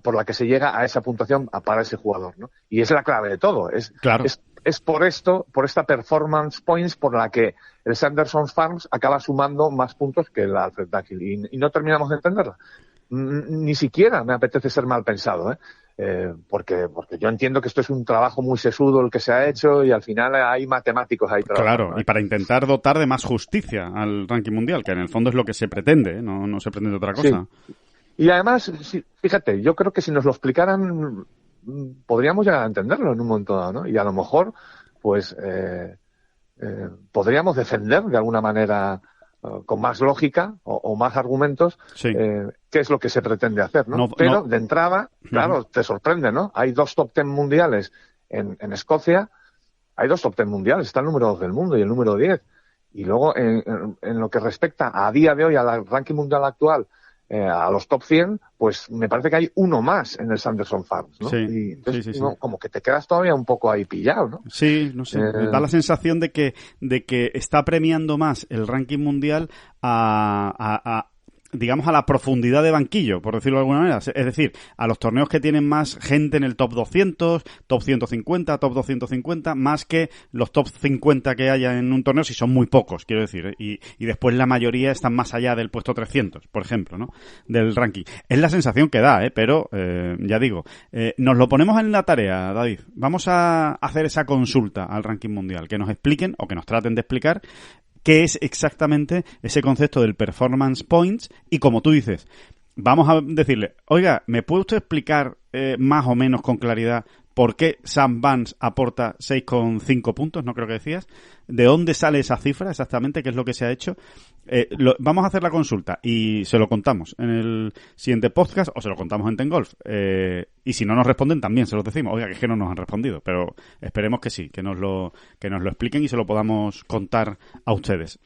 por la que se llega a esa puntuación para ese jugador, ¿no? Y es la clave de todo. Claro. Es por esta performance points por la que el Sanderson Farms acaba sumando más puntos que el Alfred Dunhill y no terminamos de entenderla. Ni siquiera me apetece ser mal pensado, porque yo entiendo que esto es un trabajo muy sesudo el que se ha hecho y al final hay matemáticos ahí trabajando. Claro, y para intentar dotar de más justicia al ranking mundial, que en el fondo es lo que se pretende, no se pretende otra cosa. Sí. Y además, fíjate, yo creo que si nos lo explicaran podríamos llegar a entenderlo en un momento dado, ¿no? Y a lo mejor, pues, podríamos defender de alguna manera con más lógica o más argumentos qué es lo que se pretende hacer, ¿no? Pero de entrada, claro, te sorprende, ¿no? Hay 2 top 10 mundiales en Escocia, hay 2 top 10 mundiales, está el número 2 del mundo y el número 10. Y luego, en lo que respecta a día de hoy al ranking mundial actual, a los top 100, pues me parece que hay uno más en el Sanderson Farms, ¿no? Sí, y entonces, sí. como que te quedas todavía un poco ahí pillado, ¿no? Sí, no sé. Da la sensación de que está premiando más el ranking mundial digamos, a la profundidad de banquillo, por decirlo de alguna manera. Es decir, a los torneos que tienen más gente en el top 200, top 150, top 250, más que los top 50 que haya en un torneo, si son muy pocos, quiero decir. Y después la mayoría están más allá del puesto 300, por ejemplo, ¿no? Del ranking. Es la sensación que da, pero ya digo, nos lo ponemos en la tarea, David. Vamos a hacer esa consulta al ranking mundial, que nos expliquen o que nos traten de explicar qué es exactamente ese concepto del performance points y, como tú dices, vamos a decirle, oiga, ¿me puede usted explicar más o menos con claridad por qué Sam Barnes aporta 6,5 puntos? No creo que decías. ¿De dónde sale esa cifra exactamente? ¿Qué es lo que se ha hecho? Vamos a hacer la consulta y se lo contamos en el siguiente podcast o se lo contamos en Ten Golf. Y si no nos responden, también se los decimos. Oiga, que es que no nos han respondido, pero esperemos que sí, que nos lo expliquen y se lo podamos contar a ustedes.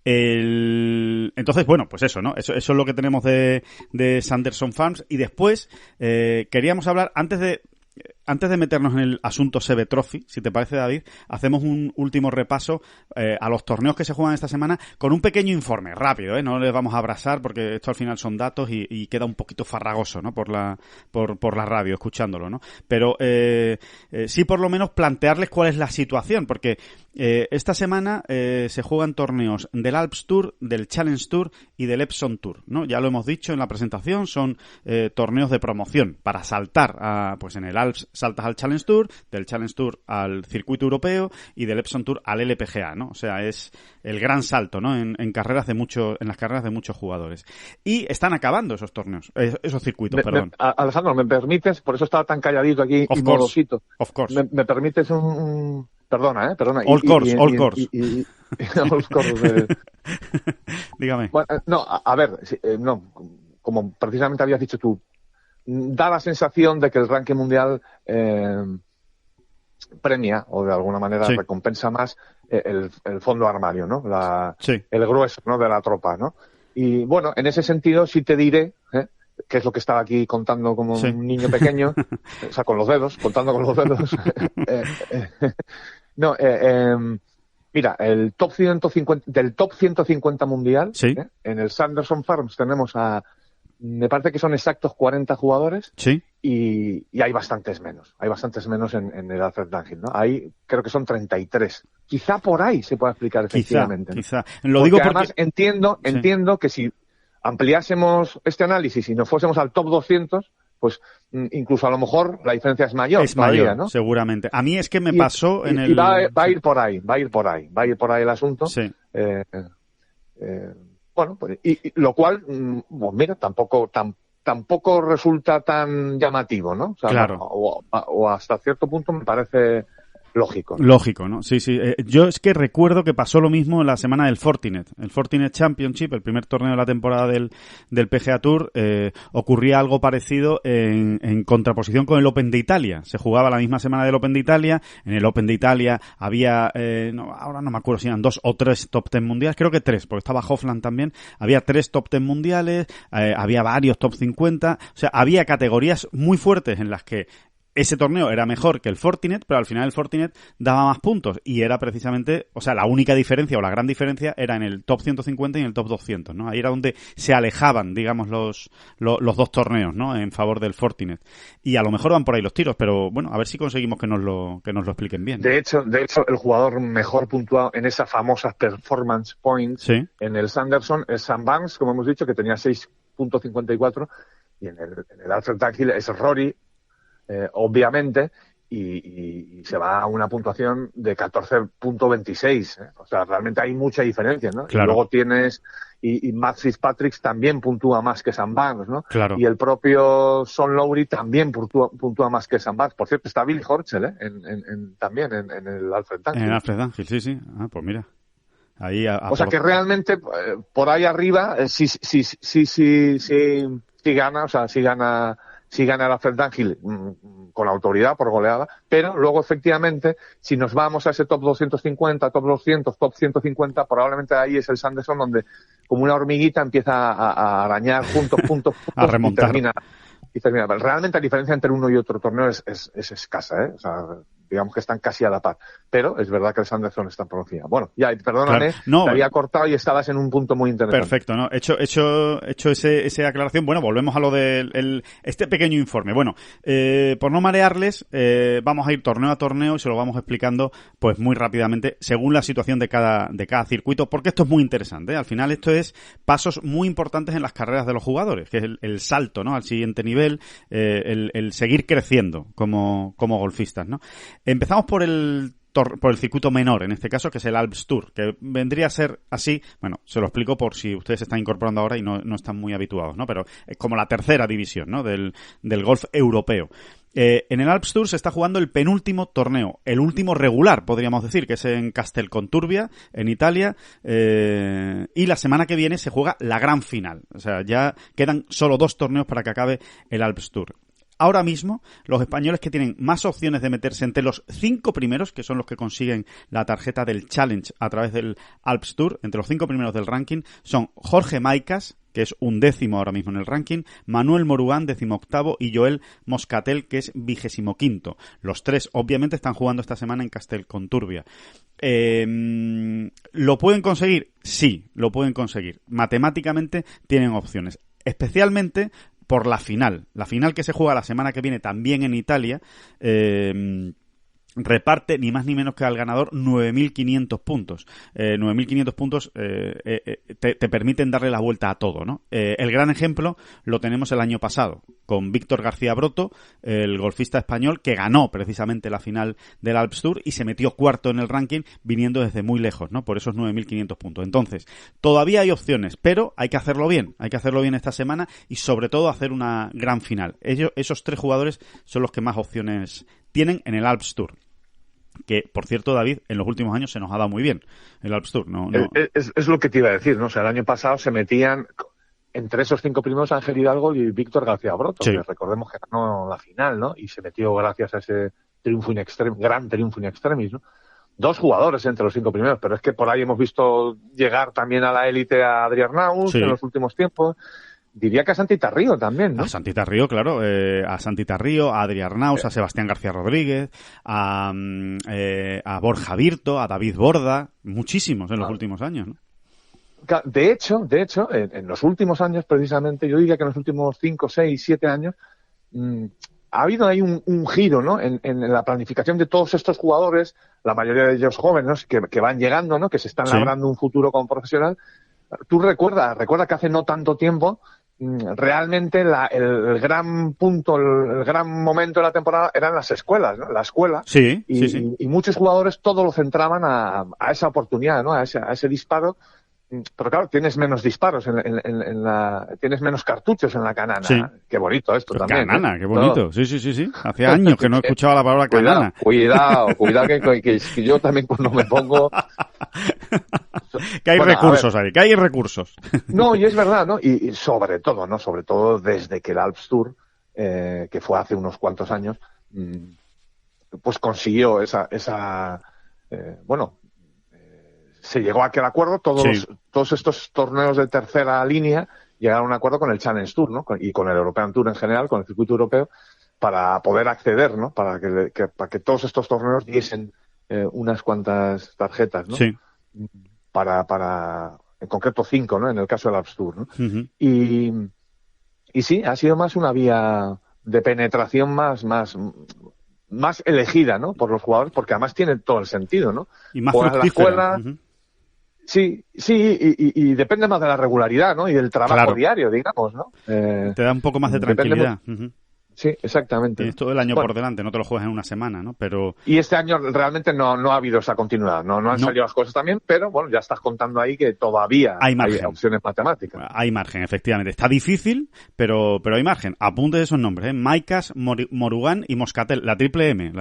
Entonces, bueno, pues eso, ¿no? Eso es lo que tenemos de Sanderson Farms. Y después queríamos hablar, antes de meternos en el asunto Seve Trophy, si te parece, David, hacemos un último repaso a los torneos que se juegan esta semana con un pequeño informe, rápido, no les vamos a abrasar porque esto al final son datos y queda un poquito farragoso, ¿no? Por la radio, escuchándolo, ¿no? Pero sí por lo menos plantearles cuál es la situación, porque esta semana se juegan torneos del Alps Tour, del Challenge Tour y del Epson Tour, ¿no? Ya lo hemos dicho en la presentación, son torneos de promoción para saltar pues en el Alps saltas al Challenge Tour, del Challenge Tour al circuito europeo y del Epson Tour al LPGA, ¿no? O sea, es el gran salto, ¿no? En las carreras de muchos jugadores. Y están acabando esos torneos, esos circuitos, perdón. Alejandro, ¿me permites? Por eso estaba tan calladito aquí y modosito. Of course. ¿Me permites un... Perdona. All course. All course. Dígame. Bueno, no, a ver, no, como precisamente habías dicho tú, da la sensación de que el ranking mundial premia o de alguna manera recompensa más el fondo armario, ¿no? El grueso, ¿no? De la tropa, ¿no? Y bueno, en ese sentido sí te diré, que es lo que estaba aquí contando como un niño pequeño, o sea, contando con los dedos. Mira, el top 150, del top 150 mundial, en el Sanderson Farms tenemos me parece que son exactos 40 jugadores, y hay bastantes menos en el Alfred Dunhill, ¿no? Ahí creo que son 33. Quizá por ahí se pueda explicar efectivamente. Quizá. Lo digo porque además entiendo que si ampliásemos este análisis y nos fuésemos al top 200, pues incluso a lo mejor la diferencia es mayor. Es todavía, mayor, ¿no? Seguramente. A mí es que me pasó en el... Y va a ir por ahí el asunto. Sí. Bueno, pues, y lo cual, pues mira, tampoco resulta tan llamativo, ¿no? O sea, claro. O hasta cierto punto me parece lógico. Lógico, ¿no? Sí. Yo es que recuerdo que pasó lo mismo en la semana del Fortinet. El Fortinet Championship, el primer torneo de la temporada del PGA Tour, ocurría algo parecido en contraposición con el Open de Italia. Se jugaba la misma semana del Open de Italia. En el Open de Italia había, ahora no me acuerdo si eran 2 o 3 top 10 mundiales, creo que 3, porque estaba Hofland también. Había 3 top 10 mundiales, había varios top 50. O sea, había categorías muy fuertes en las que ese torneo era mejor que el Fortinet, pero al final el Fortinet daba más puntos y era precisamente, o sea, la única diferencia o la gran diferencia era en el top 150 y en el top 200, ¿no? Ahí era donde se alejaban, digamos, los dos torneos, ¿no? En favor del Fortinet. Y a lo mejor van por ahí los tiros, pero bueno, a ver si conseguimos que nos lo expliquen bien. De hecho, el jugador mejor puntuado en esas famosas performance points en el Sanderson es Sam Banks, como hemos dicho, que tenía 6.54, y en el Alfred Dunhill es Rory, obviamente, y se va a una puntuación de 14.26. O sea, realmente hay mucha diferencia, ¿no? Claro. Y luego tienes, y Matt Fitzpatrick también puntúa más que Sam Banks, ¿no? Claro. Y el propio Sean Lowry también puntúa más que Sam Banks. Por cierto, está Billy Horschel, también en el Alfred Dunhill. En el Alfred Dunhill, sí. Ah, pues mira. Ahí o sea que realmente, por ahí arriba, sí gana, o sea, sí gana el Alfred Dunhill con autoridad, por goleada, pero luego efectivamente, si nos vamos a ese top 250, top 200, top 150, probablemente ahí es el Sanderson donde, como una hormiguita, empieza a arañar puntos, a remontar. Y termina. Realmente la diferencia entre uno y otro torneo es escasa, ¿eh? O sea, digamos que están casi a la par. Pero es verdad que el Sanderson está por encima. Bueno, ya, perdóname, claro. No, te había cortado y estabas en un punto muy interesante. Perfecto, ¿no? Hecho esa aclaración, bueno, volvemos a lo de este pequeño informe. Bueno, por no marearles, vamos a ir torneo a torneo y se lo vamos explicando pues muy rápidamente según la situación de cada circuito, porque esto es muy interesante, ¿eh? Al final esto es pasos muy importantes en las carreras de los jugadores, que es el salto, ¿no? Al siguiente nivel, el seguir creciendo como golfistas, ¿no? Empezamos por el circuito menor, en este caso, que es el Alps Tour, que vendría a ser así, bueno, se lo explico por si ustedes se están incorporando ahora y no están muy habituados, ¿no? Pero es como la tercera división, ¿no? Del golf europeo. En el Alps Tour se está jugando el penúltimo torneo, el último regular, podríamos decir, que es en Castelconturbia, en Italia, y la semana que viene se juega la gran final. O sea, ya quedan solo 2 torneos para que acabe el Alps Tour. Ahora mismo, los españoles que tienen más opciones de meterse entre los 5 primeros, que son los que consiguen la tarjeta del Challenge a través del Alps Tour, entre los 5 primeros del ranking, son Jorge Maicas, que es 11º ahora mismo en el ranking, Manuel Moruán, 18º, y Joel Moscatel, que es 25º. Los 3, obviamente, están jugando esta semana en Castelconturbia. ¿Lo pueden conseguir? Sí, lo pueden conseguir. Matemáticamente tienen opciones. Especialmente por la final que se juega la semana que viene también en Italia, reparte ni más ni menos que al ganador 9.500 puntos. 9.500 puntos te permiten darle la vuelta a todo, ¿no? El gran ejemplo lo tenemos el año pasado, con Víctor García Broto, el golfista español, que ganó precisamente la final del Alps Tour y se metió cuarto en el ranking, viniendo desde muy lejos, ¿no? Por esos 9.500 puntos. Entonces, todavía hay opciones, pero hay que hacerlo bien esta semana y sobre todo hacer una gran final. Esos 3 jugadores son los que más opciones tienen en el Alps Tour. Que, por cierto, David, en los últimos años se nos ha dado muy bien el Alps Tour. No. Es lo que te iba a decir, ¿no? O sea, el año pasado se metían entre esos 5 primeros Ángel Hidalgo y Víctor García Broto, sí, que recordemos que ganó la final, ¿no? Y se metió gracias a ese gran triunfo in extremis, ¿no? 2 jugadores entre los 5 primeros, pero es que por ahí hemos visto llegar también a la élite a Adrià Arnaus en los últimos tiempos. Diría que a Santi Tarrío también, ¿no? A Santi Tarrío, claro. A Santi Tarrío, a Adrià Arnaus, a Sebastián García Rodríguez, a Borja Virto, a David Borda. Muchísimos en los últimos años, ¿no? De hecho, en los últimos años, precisamente, yo diría que en los últimos 5, 6, 7 años, ha habido ahí un giro, ¿no? En la planificación de todos estos jugadores, la mayoría de ellos jóvenes, que van llegando, ¿no? Que se están labrando un futuro como profesional. Tú recuerda que hace no tanto tiempo, realmente el gran punto, el gran momento de la temporada eran las escuelas, ¿no? La escuela. Sí. Y muchos jugadores todo lo centraban a esa oportunidad, ¿no? A ese disparo. Pero claro, tienes menos disparos tienes menos cartuchos en la canana. Sí. Qué bonito esto pues también. Canana, qué bonito. No. Sí. Hacía años que no escuchaba la palabra canana. Cuidado, que yo también cuando me pongo... que hay recursos ahí, que hay recursos. No, y es verdad, ¿no? Y sobre todo, ¿no? Sobre todo desde que el Alps Tour, que fue hace unos cuantos años, pues consiguió se llegó a aquel acuerdo, todos estos torneos de tercera línea llegaron a un acuerdo con el Challenge Tour, ¿no? Y con el European Tour en general, con el circuito europeo, para poder acceder, ¿no? Para que todos estos torneos diesen unas cuantas tarjetas, ¿no? Sí. Para en concreto 5, ¿no? En el caso del Alps Tour, ¿no? Uh-huh. Y sí, ha sido más una vía de penetración más elegida, ¿no? Por los jugadores, porque además tiene todo el sentido, ¿no? Y más fructífera. Uh-huh. Sí, y depende más de la regularidad, ¿no? Y del trabajo diario, digamos, ¿no? Te da un poco más de tranquilidad. Sí, exactamente. Tienes todo el año por delante, no te lo juegas en una semana, ¿no? Pero... Y este año realmente no ha habido esa continuidad, no han salido las cosas también, pero bueno, ya estás contando ahí que todavía hay opciones matemáticas. Hay margen, efectivamente. Está difícil, pero hay margen. Apunte esos nombres, Maicas, Morugán y Moscatel. La triple M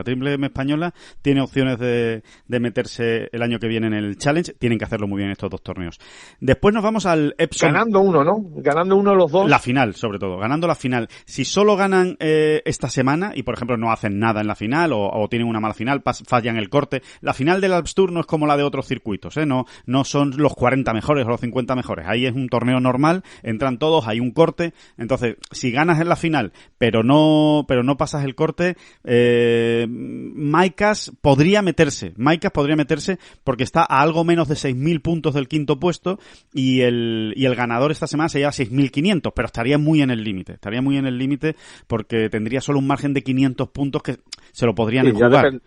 española tiene opciones de meterse el año que viene en el Challenge. Tienen que hacerlo muy bien estos 2 torneos. Después nos vamos al Epsom. Ganando uno, ¿no? Ganando uno los 2. La final, sobre todo. Ganando la final. Si solo ganan esta semana y, por ejemplo, no hacen nada en la final o tienen una mala final, fallan el corte. La final del Alps Tour no es como la de otros circuitos, ¿eh? No son los 40 mejores o los 50 mejores. Ahí es un torneo normal, entran todos, hay un corte. Entonces, si ganas en la final, pero no pasas el corte, Maicas podría meterse porque está a algo menos de 6.000 puntos del quinto puesto y el ganador esta semana se lleva 6.500, pero estaría muy en el límite porque tendría solo un margen de 500 puntos que se lo podrían jugar.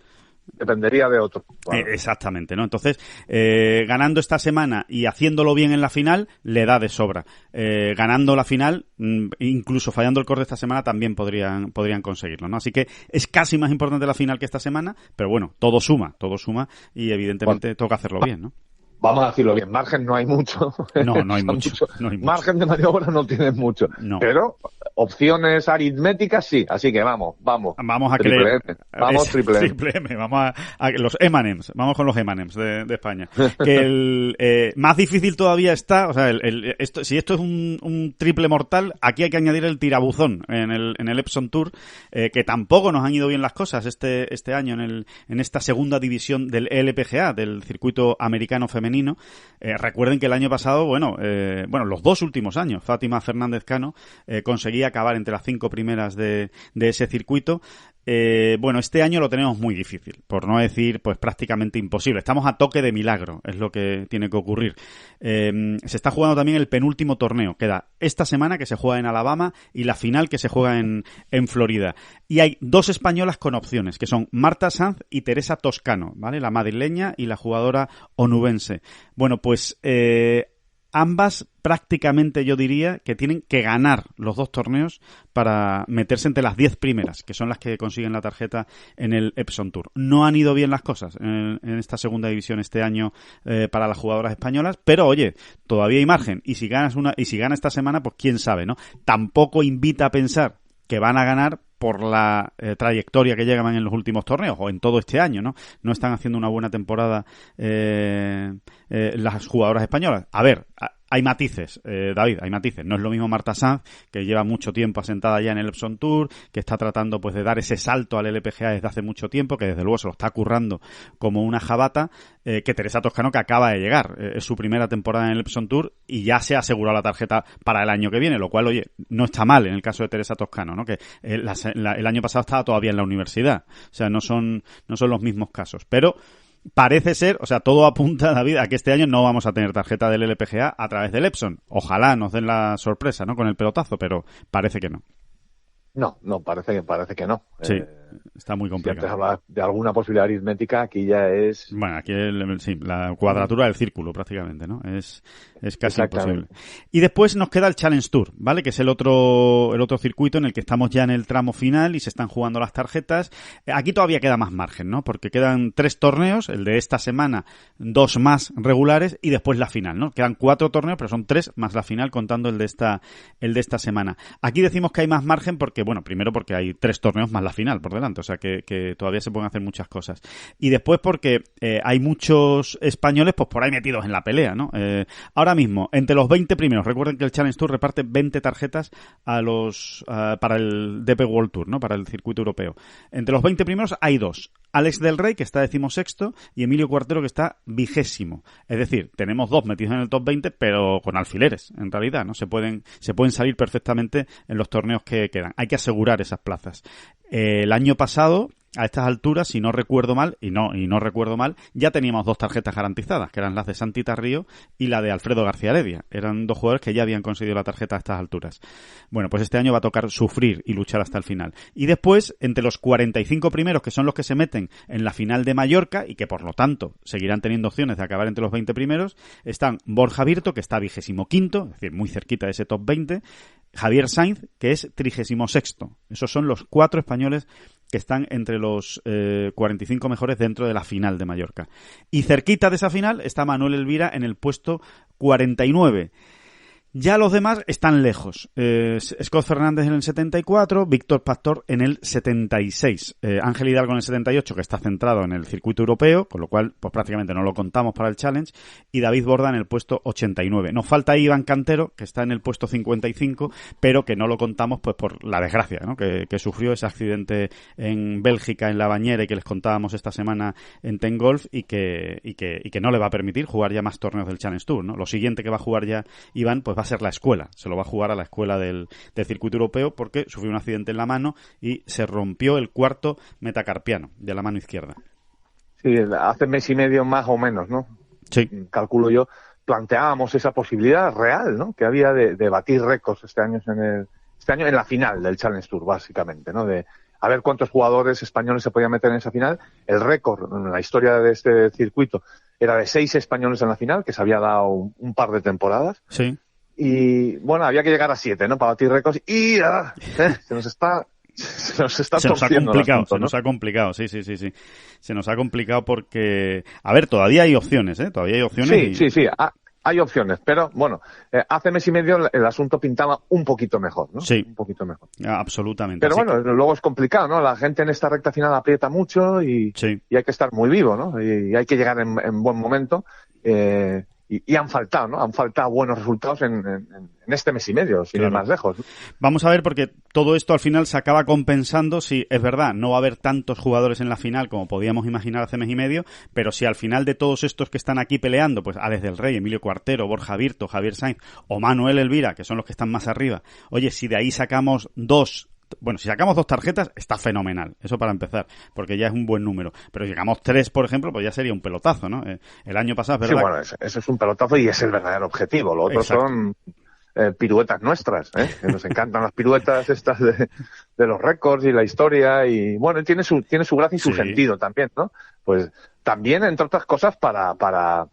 Dependería de otro. Claro. Exactamente, ¿no? Entonces, ganando esta semana y haciéndolo bien en la final, le da de sobra. Ganando la final, incluso fallando el corte esta semana, también podrían conseguirlo, ¿no? Así que es casi más importante la final que esta semana, pero bueno, todo suma y evidentemente toca hacerlo bien, ¿no? Vamos a decirlo bien, margen no hay mucho. No hay mucho. Margen de maniobra no tienes mucho. No. Pero opciones aritméticas sí, así que vamos. Vamos a triple creer. Vamos triple M. Vamos a los M&M's. Vamos con los M&M's de España. Que más difícil todavía está, o sea, si esto es un triple mortal, aquí hay que añadir el tirabuzón en el Epsom Tour, que tampoco nos han ido bien las cosas este año en esta segunda división del LPGA, del circuito americano femenino. Recuerden que el año pasado, los 2 últimos años, Fátima Fernández Cano conseguía acabar entre las 5 primeras de ese circuito. bueno, este año lo tenemos muy difícil, por no decir pues prácticamente imposible. Estamos a toque de milagro, es lo que tiene que ocurrir. Se está jugando también el penúltimo torneo, queda esta semana que se juega en Alabama y la final que se juega en Florida. Y hay 2 españolas con opciones, que son Marta Sanz y Teresa Toscano, ¿vale? La madrileña y la jugadora onubense. Bueno, pues ambas prácticamente yo diría que tienen que ganar los 2 torneos para meterse entre las 10 primeras, que son las que consiguen la tarjeta en el Epson Tour. No han ido bien las cosas en esta segunda división este año para las jugadoras españolas, pero oye, todavía hay margen. Y si gana esta semana, pues quién sabe, ¿no? Tampoco invita a pensar que van a ganar por la trayectoria que llevan en los últimos torneos o en todo este año, ¿no? No están haciendo una buena temporada las jugadoras españolas. A ver, hay matices, David, hay matices. No es lo mismo Marta Sanz, que lleva mucho tiempo asentada ya en el Epson Tour, que está tratando pues de dar ese salto al LPGA desde hace mucho tiempo, que desde luego se lo está currando como una jabata, que Teresa Toscano, que acaba de llegar. Es su primera temporada en el Epson Tour y ya se ha asegurado la tarjeta para el año que viene, lo cual, oye, no está mal en el caso de Teresa Toscano, ¿no? Que el año pasado estaba todavía en la universidad. O sea, no son los mismos casos. Pero parece ser, o sea, todo apunta, David, a que este año no vamos a tener tarjeta del LPGA a través del Epson. Ojalá nos den la sorpresa, ¿no? Con el pelotazo, pero parece que no. No, parece que no. Sí, está muy complicado. Si antes hablaba de alguna posibilidad aritmética, aquí ya es... Bueno, aquí sí, la cuadratura del círculo prácticamente, ¿no? Es casi imposible. Y después nos queda el Challenge Tour, ¿vale? Que es el otro circuito en el que estamos ya en el tramo final y se están jugando las tarjetas. Aquí todavía queda más margen, ¿no? Porque quedan 3 torneos, el de esta semana, 2 más regulares y después la final, ¿no? Quedan 4 torneos, pero son 3 más la final contando el de esta semana. Aquí decimos que hay más margen porque, bueno, primero porque hay 3 torneos más la final por delante, o sea que todavía se pueden hacer muchas cosas. Y después porque hay muchos españoles pues por ahí metidos en la pelea, ¿no? Ahora mismo, entre los 20 primeros, recuerden que el Challenge Tour reparte 20 tarjetas para el DP World Tour, ¿no? Para el circuito europeo. Entre los 20 primeros hay 2. Alex Del Rey, que está 16º, y Emilio Cuartero, que está 20º. Es decir, tenemos 2 metidos en el top 20, pero con alfileres, en realidad, ¿no? Se pueden salir perfectamente en los torneos que quedan. Hay que asegurar esas plazas. El año pasado, a estas alturas, si no recuerdo mal, y no recuerdo mal, ya teníamos 2 tarjetas garantizadas, que eran las de Santi Tarrío y la de Alfredo García Heredia. Eran 2 jugadores que ya habían conseguido la tarjeta a estas alturas. Bueno, pues este año va a tocar sufrir y luchar hasta el final. Y después, entre los 45 primeros, que son los que se meten en la final de Mallorca, y que por lo tanto seguirán teniendo opciones de acabar entre los 20 primeros, están Borja Virto, que está 25º, es decir, muy cerquita de ese top 20, Javier Sainz, que es 36º. Esos son los 4 españoles que están entre los 45 mejores dentro de la final de Mallorca. Y cerquita de esa final está Manuel Elvira en el puesto 49. Ya los demás están lejos. Scott Fernández en el 74, Víctor Pastor en el 76, Ángel Hidalgo en el 78, que está centrado en el circuito europeo, con lo cual pues prácticamente no lo contamos para el Challenge, y David Borda en el puesto 89. Nos falta Iván Cantero, que está en el puesto 55, pero que no lo contamos pues por la desgracia, ¿no? que sufrió ese accidente en Bélgica, en la bañera, y que les contábamos esta semana en Ten Golf, y que no le va a permitir jugar ya más torneos del Challenge Tour, ¿no? Lo siguiente que va a jugar ya Iván pues va a ser la escuela, se lo va a jugar a la escuela del circuito europeo, porque sufrió un accidente en la mano y se rompió el 4º metacarpiano de la mano izquierda. Sí, hace mes y medio más o menos, ¿no? Sí. Calculo yo, planteábamos esa posibilidad real, ¿no? Que había de batir récords este año en la final del Challenge Tour, básicamente, ¿no? De a ver cuántos jugadores españoles se podían meter en esa final. El récord en la historia de este circuito era de 6 españoles en la final, que se había dado un par de temporadas. Sí. Y bueno, había que llegar a 7, ¿no? Para batir récords. Y se nos está torciendo el asunto, ¿no? Se nos ha complicado, sí. Se nos ha complicado porque, a ver, todavía hay opciones, ¿eh? Todavía hay opciones. Sí. Hay opciones, pero bueno, hace mes y medio el asunto pintaba un poquito mejor, ¿no? Sí. Un poquito mejor. Absolutamente. Pero bueno, luego es complicado, ¿no? La gente en esta recta final aprieta mucho y hay que estar muy vivo, ¿no? Y hay que llegar en buen momento. Y han faltado, ¿no? Han faltado buenos resultados en este mes y medio, sin ir más lejos. Vamos a ver, porque todo esto al final se acaba compensando. Si es verdad, no va a haber tantos jugadores en la final como podíamos imaginar hace mes y medio, pero si al final de todos estos que están aquí peleando, pues Alex Del Rey, Emilio Cuartero, Borja Virto, Javier Sainz o Manuel Elvira, que son los que están más arriba, oye, si de ahí sacamos 2 bueno, si sacamos 2 tarjetas, está fenomenal. Eso para empezar, porque ya es un buen número. Pero si sacamos 3, por ejemplo, pues ya sería un pelotazo, ¿no? El año pasado, ¿verdad? Sí, bueno, eso es un pelotazo y es el verdadero objetivo. Lo otro Exacto. son piruetas nuestras, que nos encantan las piruetas estas de los récords y la historia, y bueno, tiene su gracia y su sentido también, ¿no? Pues también, entre otras cosas, para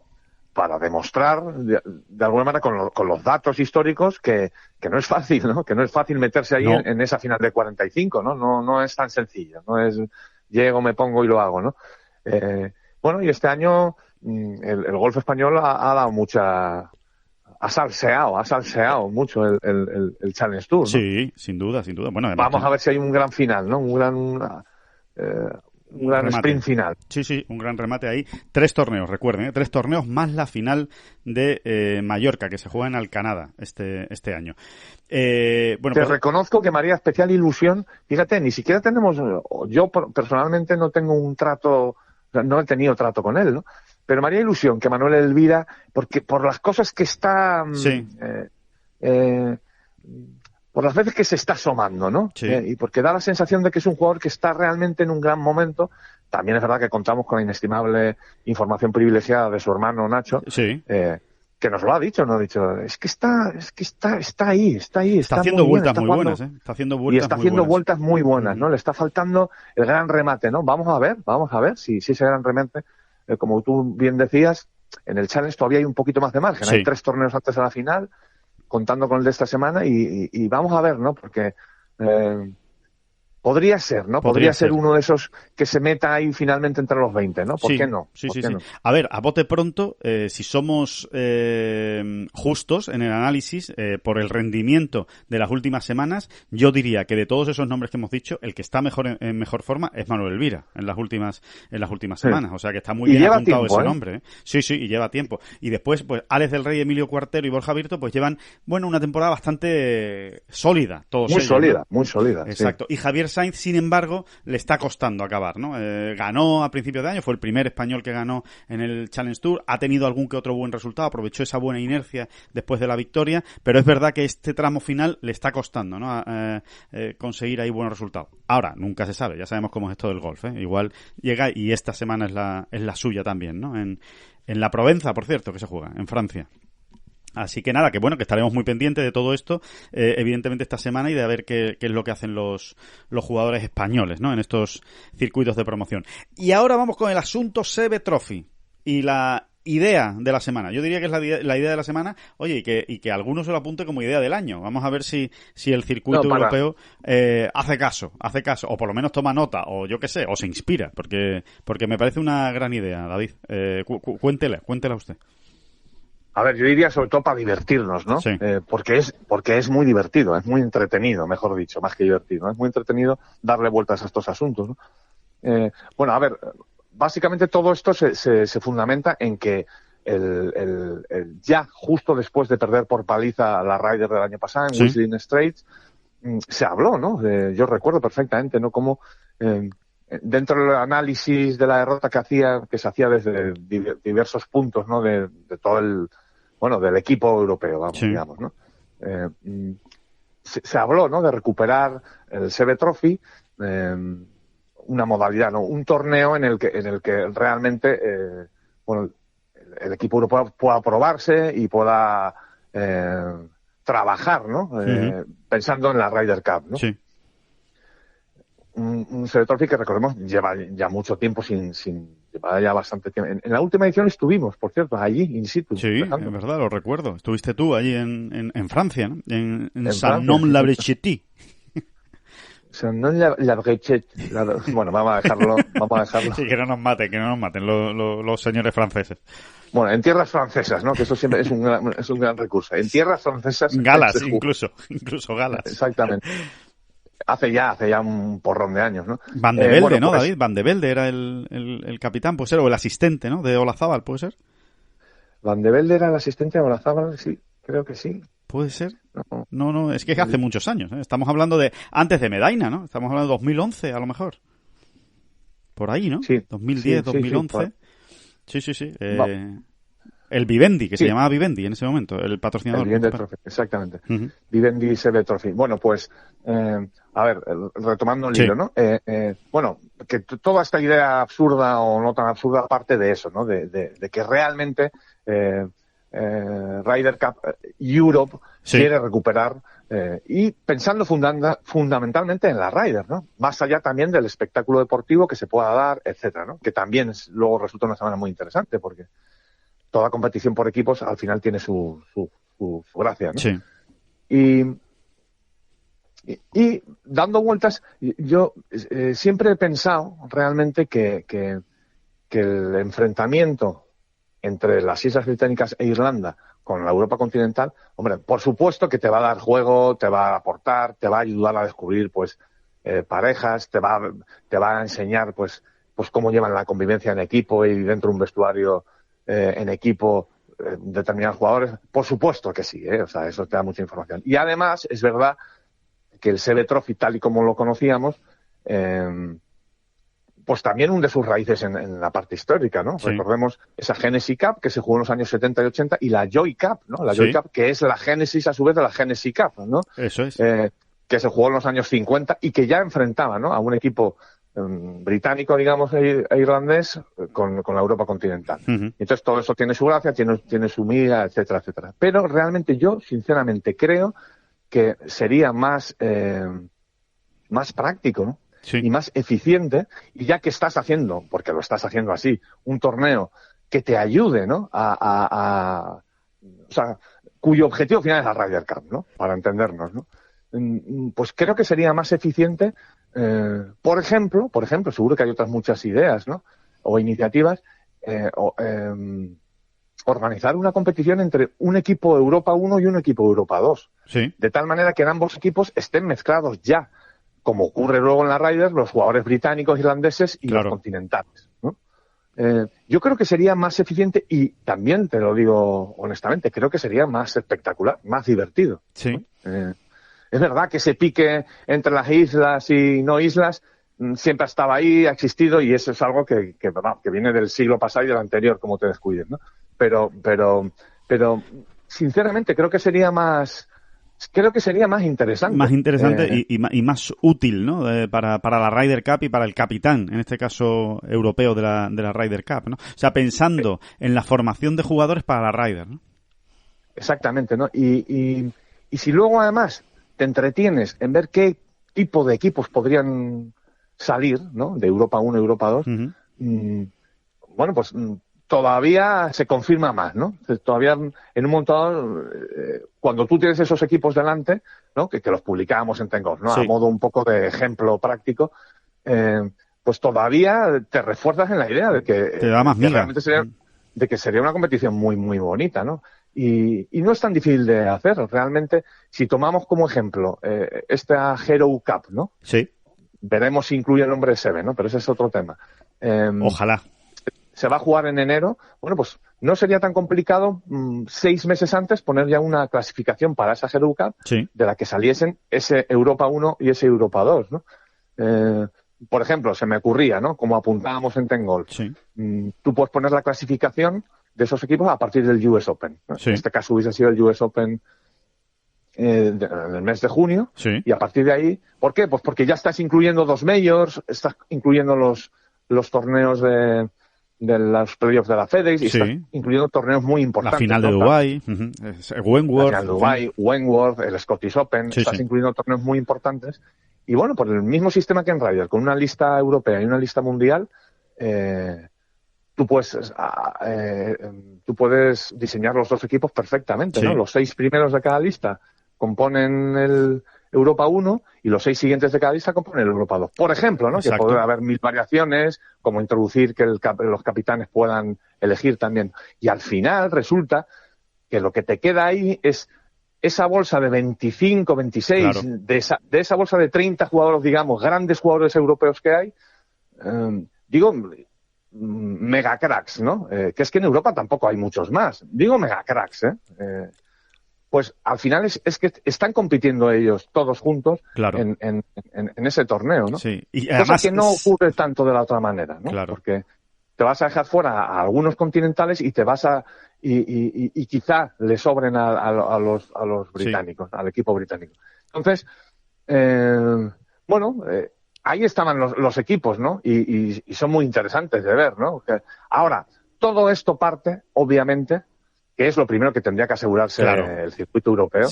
demostrar de alguna manera con los datos históricos que no es fácil, ¿no? Que no es fácil meterse ahí en esa final de 45, ¿no? No es tan sencillo, no es llego, me pongo y lo hago, ¿no? Bueno, y este año el golf español ha dado mucha... Ha salseado mucho el Challenge Tour, ¿no? Sí, sin duda. Bueno, además, vamos a ver si hay un gran final, ¿no? Un gran sprint final. Sí, un gran remate ahí. 3 torneos, recuerden, 3 torneos más la final de Mallorca, que se juega en Alcanada este año. Bueno, Te reconozco que me haría especial ilusión. Fíjate, ni siquiera tenemos... Yo personalmente no tengo un trato... No he tenido trato con él, ¿no? Pero me haría ilusión que Manuel Elvira, porque por las cosas que está... Sí. Por las veces que se está asomando, ¿no? Sí. Y porque da la sensación de que es un jugador que está realmente en un gran momento. También es verdad que contamos con la inestimable información privilegiada de su hermano Nacho, Sí. que nos lo ha dicho, es que está ahí. Está haciendo vueltas muy buenas, ¿eh? Está haciendo vueltas muy buenas, ¿no? Le está faltando el gran remate, ¿no? Vamos a ver si ese gran remate, como tú bien decías, en el Challenge todavía hay un poquito más de margen. Sí. Hay 3 torneos antes de la final, contando con el de esta semana, y vamos a ver, ¿no? Porque podría ser, ¿no? Podría ser uno de esos que se meta ahí finalmente entre los 20, ¿no? ¿Por qué no? Sí. No? A ver, a bote pronto, si somos justos en el análisis, por el rendimiento de las últimas semanas, yo diría que de todos esos nombres que hemos dicho, el que está en mejor forma es Manuel Elvira en las últimas semanas. O sea que está muy bien apuntado ese nombre, ¿eh? Sí, y lleva tiempo. Y después, pues, Alex del Rey, Emilio Cuartero y Borja Virto, pues llevan, bueno, una temporada bastante sólida, todos ellos, ¿no? Muy sólida. Exacto. Sí. Y Javier Sainz, sin embargo, le está costando acabar, ¿no? Ganó a principios de año, fue el primer español que ganó en el Challenge Tour, ha tenido algún que otro buen resultado, aprovechó esa buena inercia después de la victoria, pero es verdad que este tramo final le está costando, ¿no? Conseguir ahí buenos resultados. Ahora, nunca se sabe, ya sabemos cómo es esto del golf, ¿eh? Igual llega y esta semana es la suya también, ¿no? En la Provenza, por cierto, que se juega, en Francia. Así que nada, que bueno, que estaremos muy pendientes de todo esto, evidentemente esta semana, y de ver qué es lo que hacen los jugadores españoles, ¿no? En estos circuitos de promoción. Y ahora vamos con el asunto Seve Trophy y la idea de la semana. Yo diría que es la idea de la semana, oye, y que alguno se lo apunte como idea del año. Vamos a ver si el circuito europeo hace caso, o por lo menos toma nota, o yo qué sé, o se inspira, porque me parece una gran idea, David. Cuéntela usted. A ver, yo diría sobre todo para divertirnos, ¿no? Sí. Porque es muy divertido, es muy entretenido, mejor dicho, más que divertido, ¿no? Es muy entretenido darle vueltas a estos asuntos, ¿no? Bueno, a ver, básicamente todo esto se fundamenta en que ya justo después de perder por paliza la Ryder del año pasado en Whistling Straits, se habló, ¿no? Yo recuerdo perfectamente, ¿no? Cómo dentro del análisis de la derrota que se hacía desde diversos puntos, ¿no? De todo del equipo europeo, vamos, digamos, ¿no? Se habló, ¿no? De recuperar el Seve Trophy, una modalidad, ¿no? Un torneo en el que realmente, el equipo europeo pueda probarse y pueda trabajar, ¿no? Pensando en la Ryder Cup, ¿no? Sí. Un Seve Trophy que, recordemos, lleva ya mucho tiempo lleva ya bastante tiempo. En la última edición estuvimos, por cierto, allí, in situ. Sí, es verdad, lo recuerdo. Estuviste tú allí en Francia, ¿no? En Saint-Nom-la-Bréchetie. Bueno, vamos a dejarlo. Sí, que no nos maten los señores franceses. Bueno, en tierras francesas, ¿no? Que eso siempre es un gran recurso. En tierras francesas. Galas, incluso Galas. Exactamente. Hace ya un porrón de años, ¿no? Van de Velde, ¿no, David? Van de Velde era el capitán, puede ser, o el asistente, ¿no? De Olazábal, ¿puede ser? Van de Velde era el asistente de Olazábal, sí, creo que sí. ¿Puede ser? No, es que hace muchos años, ¿eh? Estamos hablando de antes de Medaina, ¿no? Estamos hablando de 2011, a lo mejor. Por ahí, ¿no? Sí. 2010, sí, 2011. Sí. El Vivendi, que Sí. se llamaba Vivendi en ese momento, el patrocinador. El Vivendi Trophy, exactamente. Ujú. Vivendi CB Trophy. Bueno, pues, a ver, retomando el Sí. hilo, ¿no? Bueno, que toda esta idea absurda o no tan absurda parte de eso, ¿no? De que realmente Ryder Cup Europe Sí. quiere recuperar y pensando fundamentalmente en la Ryder, ¿no? Más allá también del espectáculo deportivo que se pueda dar, etcétera, ¿no? Que también luego resulta una semana muy interesante porque toda competición por equipos al final tiene su gracia, ¿no? Sí. Y dando vueltas, yo siempre he pensado realmente que el enfrentamiento entre las Islas Británicas e Irlanda con la Europa continental, hombre, por supuesto que te va a dar juego, te va a aportar, te va a ayudar a descubrir, pues, parejas, te va a enseñar, pues cómo llevan la convivencia en equipo y dentro de un vestuario en equipo determinados jugadores. Por supuesto que sí, o sea, eso te da mucha información. Y además, es verdad que el CB Trophy, tal y como lo conocíamos, pues también hunde sus raíces en la parte histórica, ¿no? Sí. Recordemos esa Genesis Cup que se jugó en los años 70 y 80 y la Joy Cup, ¿no? La Joy Sí. Cup, que es la génesis a su vez de la Genesis Cup, ¿no? Eso es. Que se jugó en los años 50 y que ya enfrentaba, ¿no? A un equipo británico, digamos, e irlandés con la Europa continental. Ujú. Entonces todo eso tiene su gracia, tiene su miga, etcétera, etcétera. Pero realmente yo, sinceramente, creo que sería más práctico, ¿no? Sí. Y más eficiente, y ya que estás haciendo, porque lo estás haciendo así, un torneo que te ayude, ¿no? O sea, cuyo objetivo final es la Ryder Cup, ¿no? Para entendernos, ¿no? Pues creo que sería más eficiente, por ejemplo, seguro que hay otras muchas ideas, ¿no? O iniciativas, organizar una competición entre un equipo Europa 1 y un equipo Europa 2. Sí. De tal manera que en ambos equipos estén mezclados ya, como ocurre luego en la Ryder, los jugadores británicos, irlandeses y Claro. los continentales, ¿no? Yo creo que sería más eficiente y también, te lo digo honestamente, creo que sería más espectacular, más divertido. Sí. Es verdad que ese pique entre las islas y no islas siempre ha estado ahí, ha existido y eso es algo que viene del siglo pasado y del anterior, como te descuides, ¿no? Pero sinceramente creo que sería más interesante. Más interesante y más útil, ¿no? Para la Ryder Cup y para el capitán, en este caso europeo de la Ryder Cup, ¿no? O sea, pensando en la formación de jugadores para la Ryder, ¿no? Exactamente, ¿no? Y si luego además te entretienes en ver qué tipo de equipos podrían salir, ¿no? De Europa 1 y Europa 2, Uh-huh. Bueno, pues todavía se confirma más, ¿no? Todavía en un montón, cuando tú tienes esos equipos delante, ¿no? Que los publicábamos en Ten Golf, ¿no? Sí. A modo un poco de ejemplo práctico, pues todavía te refuerzas en la idea de que te da más que miga. realmente sería una competición muy, muy bonita, ¿no? Y no es tan difícil de hacer. Realmente, si tomamos como ejemplo esta Hero Cup, ¿no? Sí. Veremos si incluye el nombre de Seve, ¿no? Pero ese es otro tema. Ojalá. Se va a jugar en enero. Bueno, pues no sería tan complicado 6 meses antes poner ya una clasificación para esa Hero Cup Sí. de la que saliesen ese Europa 1 y ese Europa 2, ¿no? Por ejemplo, se me ocurría, ¿no? Como apuntábamos en Ten Golf. Sí. Tú puedes poner la clasificación de esos equipos a partir del US Open, ¿no? Sí. En este caso hubiese sido el US Open en el mes de junio. Sí. Y a partir de ahí, ¿por qué? Pues porque ya estás incluyendo 2 majors, estás incluyendo los torneos de los playoffs de la FedEx y Sí. estás incluyendo torneos muy La importantes. final de ¿no? Dubái, Wentworth. La final de Dubái, Wentworth, el Scottish Open, Sí, estás sí. incluyendo torneos muy importantes. Y bueno, por el mismo sistema que en Ryder, con una lista europea y una lista mundial, tú puedes diseñar los dos equipos perfectamente, Sí. ¿no? Los 6 primeros de cada lista componen el Europa 1 y los 6 siguientes de cada lista componen el Europa 2. Por ejemplo, ¿no? Exacto. Que puede haber 1000 variaciones, como introducir que los capitanes puedan elegir también. Y al final resulta que lo que te queda ahí es esa bolsa de 25, 26, Claro. de esa bolsa de 30 jugadores, digamos, grandes jugadores europeos que hay, mega cracks, ¿no? Que es que en Europa tampoco hay muchos más. Digo mega cracks, pues al final es que están compitiendo ellos todos juntos Claro. en ese torneo, ¿no? Sí. Y Cosa además que no ocurre tanto de la otra manera, ¿no? Claro. Porque te vas a dejar fuera a algunos continentales y te vas a y quizá le sobren a los británicos, al equipo británico. Entonces, ahí estaban los equipos, ¿no? Y son muy interesantes de ver, ¿no? Ahora, todo esto parte, obviamente, que es lo primero que tendría que asegurarse el circuito europeo,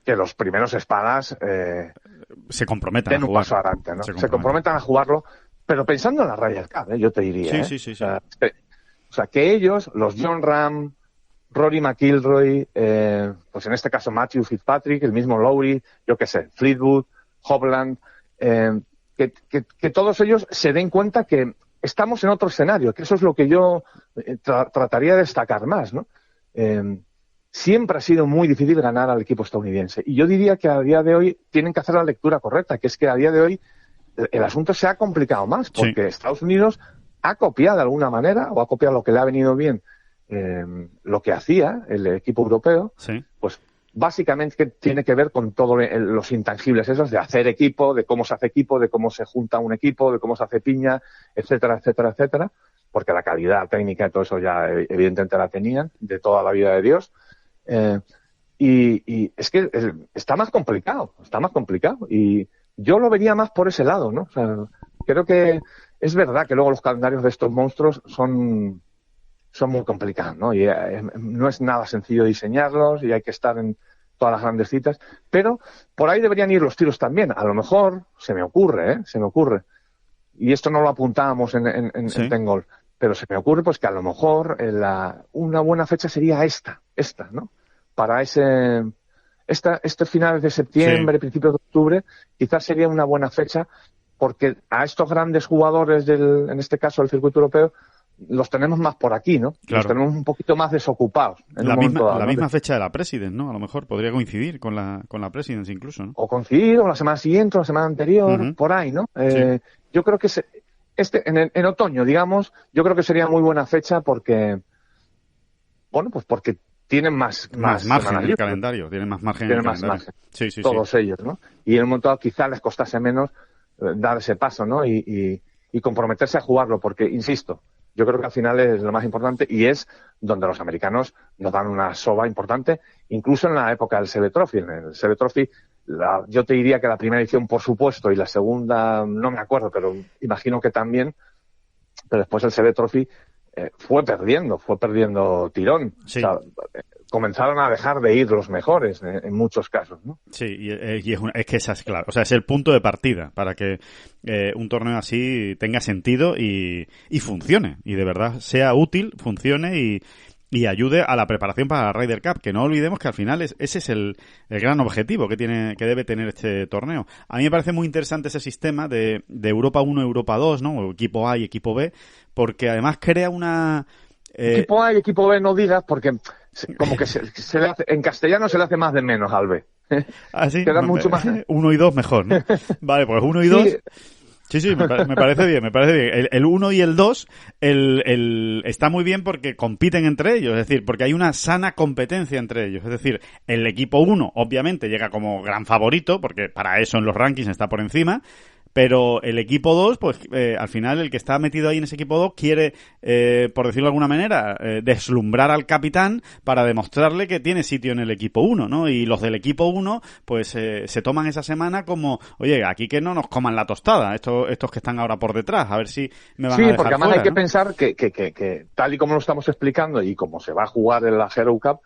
que los primeros espadas se comprometan den a un jugar. paso adelante, ¿no? Se comprometan a jugarlo, pero pensando en la Ryder Cup, yo te diría. Sí. O sea, que ellos, los Jon Rahm, Rory McIlroy, pues en este caso Matthew Fitzpatrick, el mismo Lowry, yo qué sé, Fleetwood, Hovland, que todos ellos se den cuenta que estamos en otro escenario, que eso es lo que yo trataría de destacar más, ¿no? Siempre ha sido muy difícil ganar al equipo estadounidense. Y yo diría que a día de hoy tienen que hacer la lectura correcta, que es que a día de hoy el asunto se ha complicado más, porque Estados Unidos ha copiado de alguna manera, o ha copiado lo que le ha venido bien, lo que hacía el equipo europeo, pues básicamente tiene que ver con todos los intangibles esos de hacer equipo, de cómo se hace equipo, de cómo se junta un equipo, de cómo se hace piña, etcétera, etcétera, etcétera, porque la calidad técnica y todo eso ya evidentemente la tenían de toda la vida de Dios. Y es que está más complicado, y yo lo vería más por ese lado, ¿no? O sea, creo que es verdad que luego los calendarios de estos monstruos son muy complicados, ¿no? Y no es nada sencillo diseñarlos y hay que estar en todas las grandes citas, pero por ahí deberían ir los tiros también. A lo mejor, se me ocurre, y esto no lo apuntábamos en Ten Golf, pero se me ocurre pues que a lo mejor una buena fecha sería esta, ¿no? Para este finales de septiembre, principios de octubre, quizás sería una buena fecha, porque a estos grandes jugadores en este caso del circuito europeo, los tenemos más por aquí, ¿no? Claro. Los tenemos un poquito más desocupados. La misma fecha de la Presidents, ¿no? A lo mejor podría coincidir con la Presidents incluso, ¿no? O coincidir, o la semana siguiente, o la semana anterior, por ahí, ¿no? Yo creo que en otoño, digamos, yo creo que sería muy buena fecha porque, bueno, pues porque tienen más margen en el calendario, tienen más margen en el calendario. Sí, todos ellos, ¿no? Y en un momento dado quizá les costase menos dar ese paso, ¿no? Y comprometerse a jugarlo, porque, insisto, yo creo que al final es lo más importante y es donde los americanos nos dan una soba importante, incluso en la época del CB Trophy. En el CB Trophy, yo te diría que la primera edición, por supuesto, y la segunda, no me acuerdo, pero imagino que también, pero después el CB Trophy fue perdiendo tirón. Sí. O sea, comenzaron a dejar de ir los mejores en muchos casos, ¿no? Sí, y es que esa es claro. O sea, es el punto de partida para que un torneo así tenga sentido y funcione. Y de verdad sea útil, funcione y ayude a la preparación para la Ryder Cup, que no olvidemos que al final ese es el gran objetivo que debe tener este torneo. A mí me parece muy interesante ese sistema de Europa 1, Europa 2, ¿no? O equipo A y equipo B, porque además crea una... Equipo A y equipo B no digas, porque como que se le hace, en castellano se le hace más de menos al B. ¿Ah, sí? Queda mucho más... 1 y 2 mejor, ¿no? Vale, pues 1 y 2... Sí, me parece bien, El 1 y el 2 está muy bien porque compiten entre ellos, es decir, porque hay una sana competencia entre ellos, es decir, el equipo 1 obviamente llega como gran favorito, porque para eso en los rankings está por encima, pero el equipo 2, pues al final el que está metido ahí en ese equipo 2 quiere, por decirlo de alguna manera, deslumbrar al capitán para demostrarle que tiene sitio en el equipo 1, ¿no? Y los del equipo 1, pues se toman esa semana como, oye, aquí que no nos coman la tostada, estos que están ahora por detrás, a ver si me van a dejar. Sí, porque además fuera, hay que ¿no? pensar que tal y como lo estamos explicando y como se va a jugar en la Hero Cup,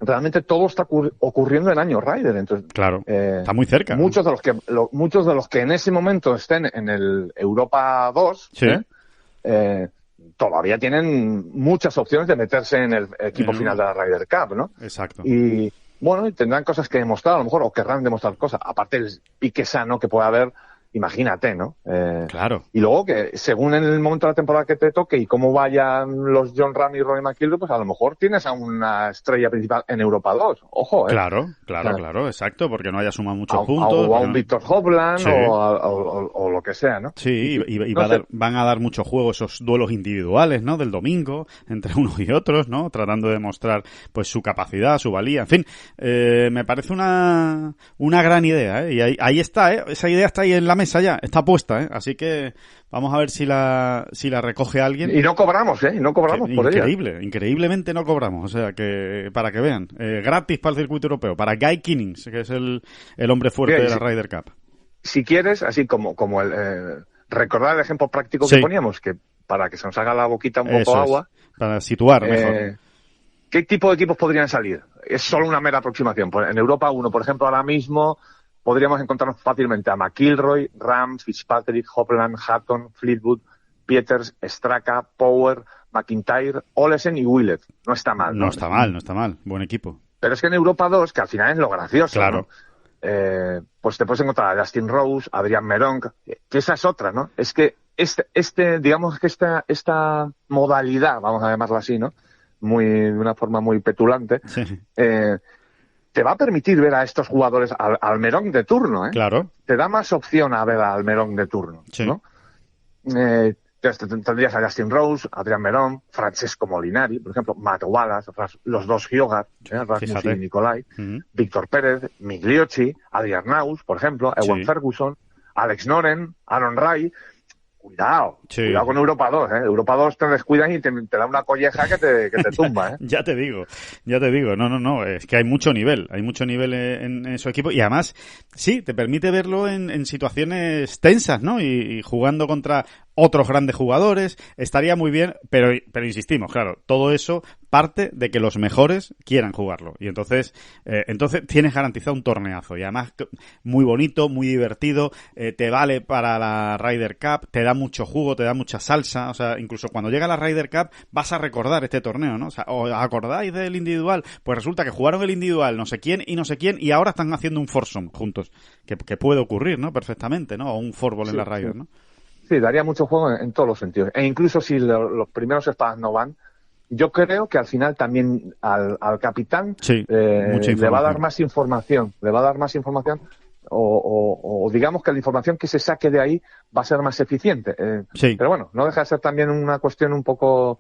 realmente todo está ocurriendo en año Ryder, entonces claro, está muy cerca. Muchos de los que en ese momento estén en el Europa 2, todavía tienen muchas opciones de meterse en el equipo final de la Ryder Cup, ¿no? Exacto. Y bueno, tendrán cosas que demostrar, a lo mejor, o querrán demostrar cosas, aparte del pique sano que puede haber. Imagínate, ¿no? Claro. Y luego que según en el momento de la temporada que te toque y cómo vayan los Jon Rahm y Rory McIlroy, pues a lo mejor tienes a una estrella principal en Europa 2. Ojo, Claro, exacto, porque no haya sumado muchos puntos. O a un Victor Hovland o lo que sea, ¿no? Sí, y van a dar mucho juego esos duelos individuales, ¿no? Del domingo, entre unos y otros, ¿no? Tratando de demostrar, pues, su capacidad, su valía. En fin, me parece una gran idea, ¿eh? Y ahí está, ¿eh? Esa idea está ahí en la mesa ya, está puesta, así que vamos a ver si la recoge alguien. Y no cobramos, y no cobramos por ella. Increíblemente no cobramos, o sea, que para que vean, gratis para el circuito europeo, para Guy Kinnings, que es el hombre fuerte de la Ryder Cup. Si quieres, así como recordar el ejemplo práctico que poníamos, que para que se nos haga la boquita un poco agua. Para situar mejor. ¿Qué tipo de equipos podrían salir? Es solo una mera aproximación. En Europa 1, por ejemplo, ahora mismo podríamos encontrarnos fácilmente a McIlroy, Rams, Fitzpatrick, Hopland, Hatton, Fleetwood, Pieters, Straka, Power, McIntyre, Olesen y Willett. No está mal, ¿no? No está mal. Buen equipo. Pero es que en Europa 2, que al final es lo gracioso, claro, ¿no? Pues te puedes encontrar a Justin Rose, Adrian Meronk, que esa es otra, ¿no? Es que digamos que esta modalidad, vamos a llamarla así, ¿no? De una forma muy petulante, sí. Te va a permitir ver a estos jugadores al Meronk de turno, ¿eh? Claro. Te da más opción a ver al Meronk de turno, sí, ¿no? Tendrías a Justin Rose, Adrian Meronk, Francesco Molinari, por ejemplo, Matt Wallace, los dos Hyogard, Rasmus y Nicolai, Víctor Pérez, Migliocci, Adrian Naus, por ejemplo, Ewan Ferguson, Alex Noren, Aaron Rai. Cuidado con Europa 2, Europa 2 te descuidan y te da una colleja que te tumba, Ya te digo. No, es que hay mucho nivel en su equipo y además, sí, te permite verlo en situaciones tensas, ¿no? Y jugando contra otros grandes jugadores, estaría muy bien, pero insistimos, claro, todo eso parte de que los mejores quieran jugarlo y entonces tienes garantizado un torneazo y además muy bonito, muy divertido, te vale para la Ryder Cup, te da mucho jugo, te da mucha salsa, o sea, incluso cuando llega la Ryder Cup vas a recordar este torneo, ¿no? O sea, ¿os acordáis del individual? Pues resulta que jugaron el individual no sé quién y ahora están haciendo un foursome juntos, que puede ocurrir, ¿no? Perfectamente, ¿no? O un fourball en la Ryder, ¿no? Sí, daría mucho juego en todos los sentidos. E incluso si los primeros espadas no van, yo creo que al final también al capitán le va a dar más información. O digamos que la información que se saque de ahí va a ser más eficiente. Pero bueno, no deja de ser también una cuestión un poco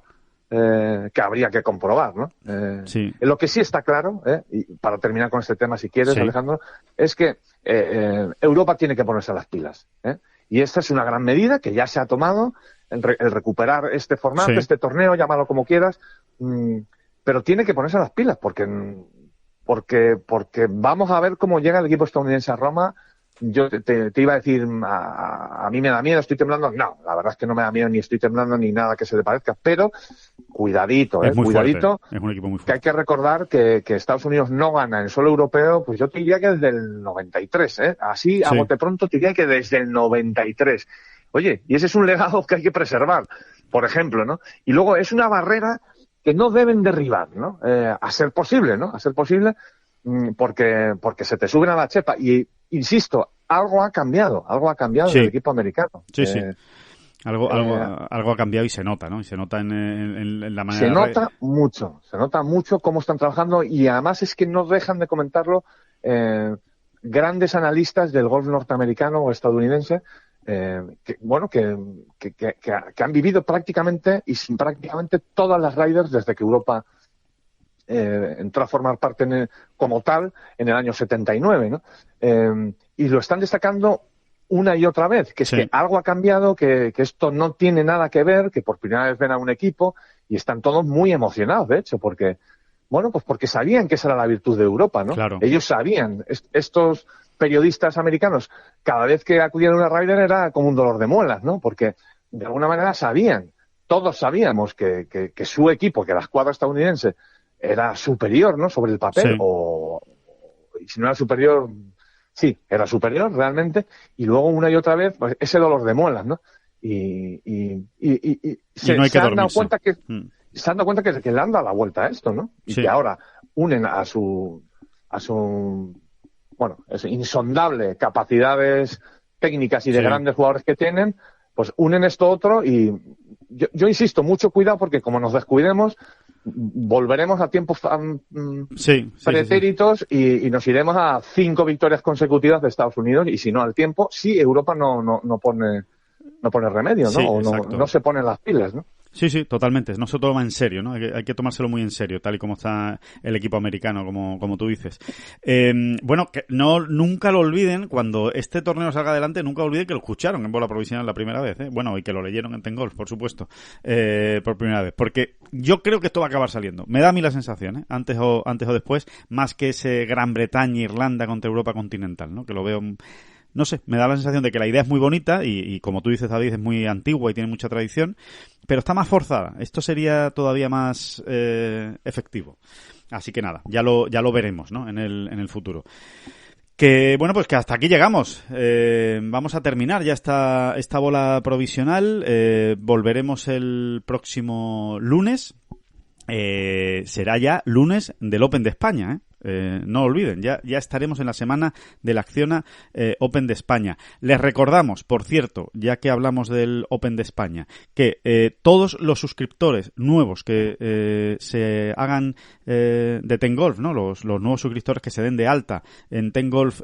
que habría que comprobar, ¿no? Lo que sí está claro, y para terminar con este tema si quieres, Alejandro, es que Europa tiene que ponerse las pilas, y esta es una gran medida que ya se ha tomado, el recuperar este formato, este torneo, llámalo como quieras, pero tiene que ponerse las pilas porque vamos a ver cómo llega el equipo estadounidense a Roma. Yo te iba a decir, a mí me da miedo, estoy temblando. No, la verdad es que no me da miedo, ni estoy temblando, ni nada que se le parezca. Pero cuidadito, cuidadito. Es un equipo muy fuerte. Que hay que recordar que Estados Unidos no gana en suelo europeo, pues yo te diría que desde el 93, Así, a bote pronto, te diría que desde el 93. Oye, y ese es un legado que hay que preservar, por ejemplo, ¿no? Y luego es una barrera que no deben derribar, ¿no? A ser posible, ¿no? A ser posible, porque se te suben a la chepa. Y, insisto, algo ha cambiado en el equipo americano. Sí. Algo ha cambiado y se nota, ¿no? Y se nota en la manera... Se nota mucho cómo están trabajando y además es que no dejan de comentarlo grandes analistas del golf norteamericano o estadounidense que han vivido prácticamente todas las Riders desde que Europa entró a formar parte como tal en el año 79, ¿no? Y lo están destacando una y otra vez, que es que algo ha cambiado, que esto no tiene nada que ver, que por primera vez ven a un equipo y están todos muy emocionados, de hecho, porque sabían que esa era la virtud de Europa, ¿no? Claro. Ellos sabían, estos periodistas americanos, cada vez que acudían a una Ryder era como un dolor de muelas, ¿no? Porque de alguna manera todos sabíamos que su equipo, que la escuadra estadounidense, era superior, ¿no? Sobre el papel, y si no era superior, sí, era superior realmente, y luego una y otra vez, pues ese dolor de muelas, ¿no? Y se han dado cuenta que le han dado la vuelta a esto, ¿no? Y que ahora unen a su es insondable capacidades técnicas y de grandes jugadores que tienen, pues unen esto otro y yo insisto, mucho cuidado porque como nos descuidemos, volveremos a tiempos pretéritos y nos iremos a 5 victorias consecutivas de Estados Unidos y si no al tiempo, si Europa no pone remedio, ¿no? O no se pone las pilas, ¿no? Sí, totalmente. No se toma en serio, ¿no? Hay que tomárselo muy en serio, tal y como está el equipo americano, como tú dices. Bueno, que nunca lo olviden, cuando este torneo salga adelante, nunca olviden que lo escucharon en bola provisional la primera vez, ¿eh? Bueno, y que lo leyeron en Ten Golf, por supuesto, por primera vez. Porque yo creo que esto va a acabar saliendo. Me da a mí la sensación, ¿eh? Antes o después, más que ese Gran Bretaña-Irlanda contra Europa continental, ¿no? Que lo veo... No sé, me da la sensación de que la idea es muy bonita y como tú dices, David, es muy antigua y tiene mucha tradición, pero está más forzada. Esto sería todavía más efectivo. Así que nada, ya lo veremos, ¿no? En el futuro. Que bueno, pues que hasta aquí llegamos. Vamos a terminar ya esta bola provisional. Volveremos el próximo lunes. Será ya lunes del Open de España, ¿eh? No olviden, ya estaremos en la semana de la Acciona Open de España. Les recordamos, por cierto, ya que hablamos del Open de España, que todos los suscriptores nuevos que se hagan de Ten Golf, ¿no? Los nuevos suscriptores que se den de alta en Ten Golf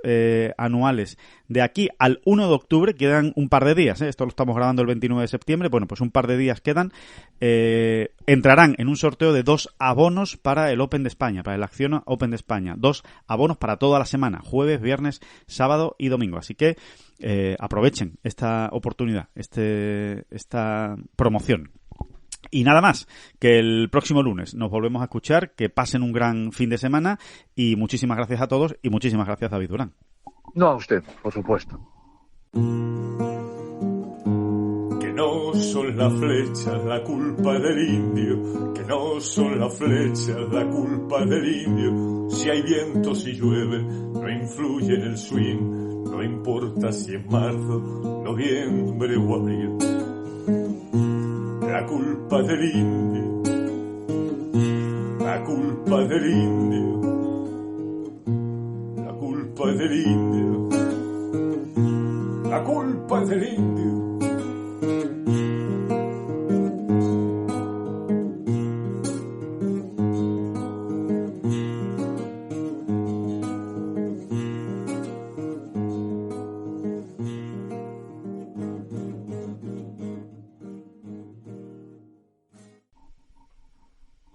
anuales, de aquí al 1 de octubre, quedan un par de días, ¿eh? Esto lo estamos grabando el 29 de septiembre, bueno, pues un par de días quedan, entrarán en un sorteo de 2 abonos para el Open de España, para el Acciona Open de España. 2 abonos para toda la semana, jueves, viernes, sábado y domingo. Así que aprovechen esta oportunidad, esta promoción. Y nada más, que el próximo lunes nos volvemos a escuchar, que pasen un gran fin de semana y muchísimas gracias a todos y muchísimas gracias, David Durán. No a usted, por supuesto. No son las flechas la culpa del indio, que no son las flechas la culpa del indio. Si hay viento, si llueve, no influye en el swing, no importa si es marzo, noviembre o abril. La culpa del indio, la culpa del indio, la culpa del indio, la culpa del indio.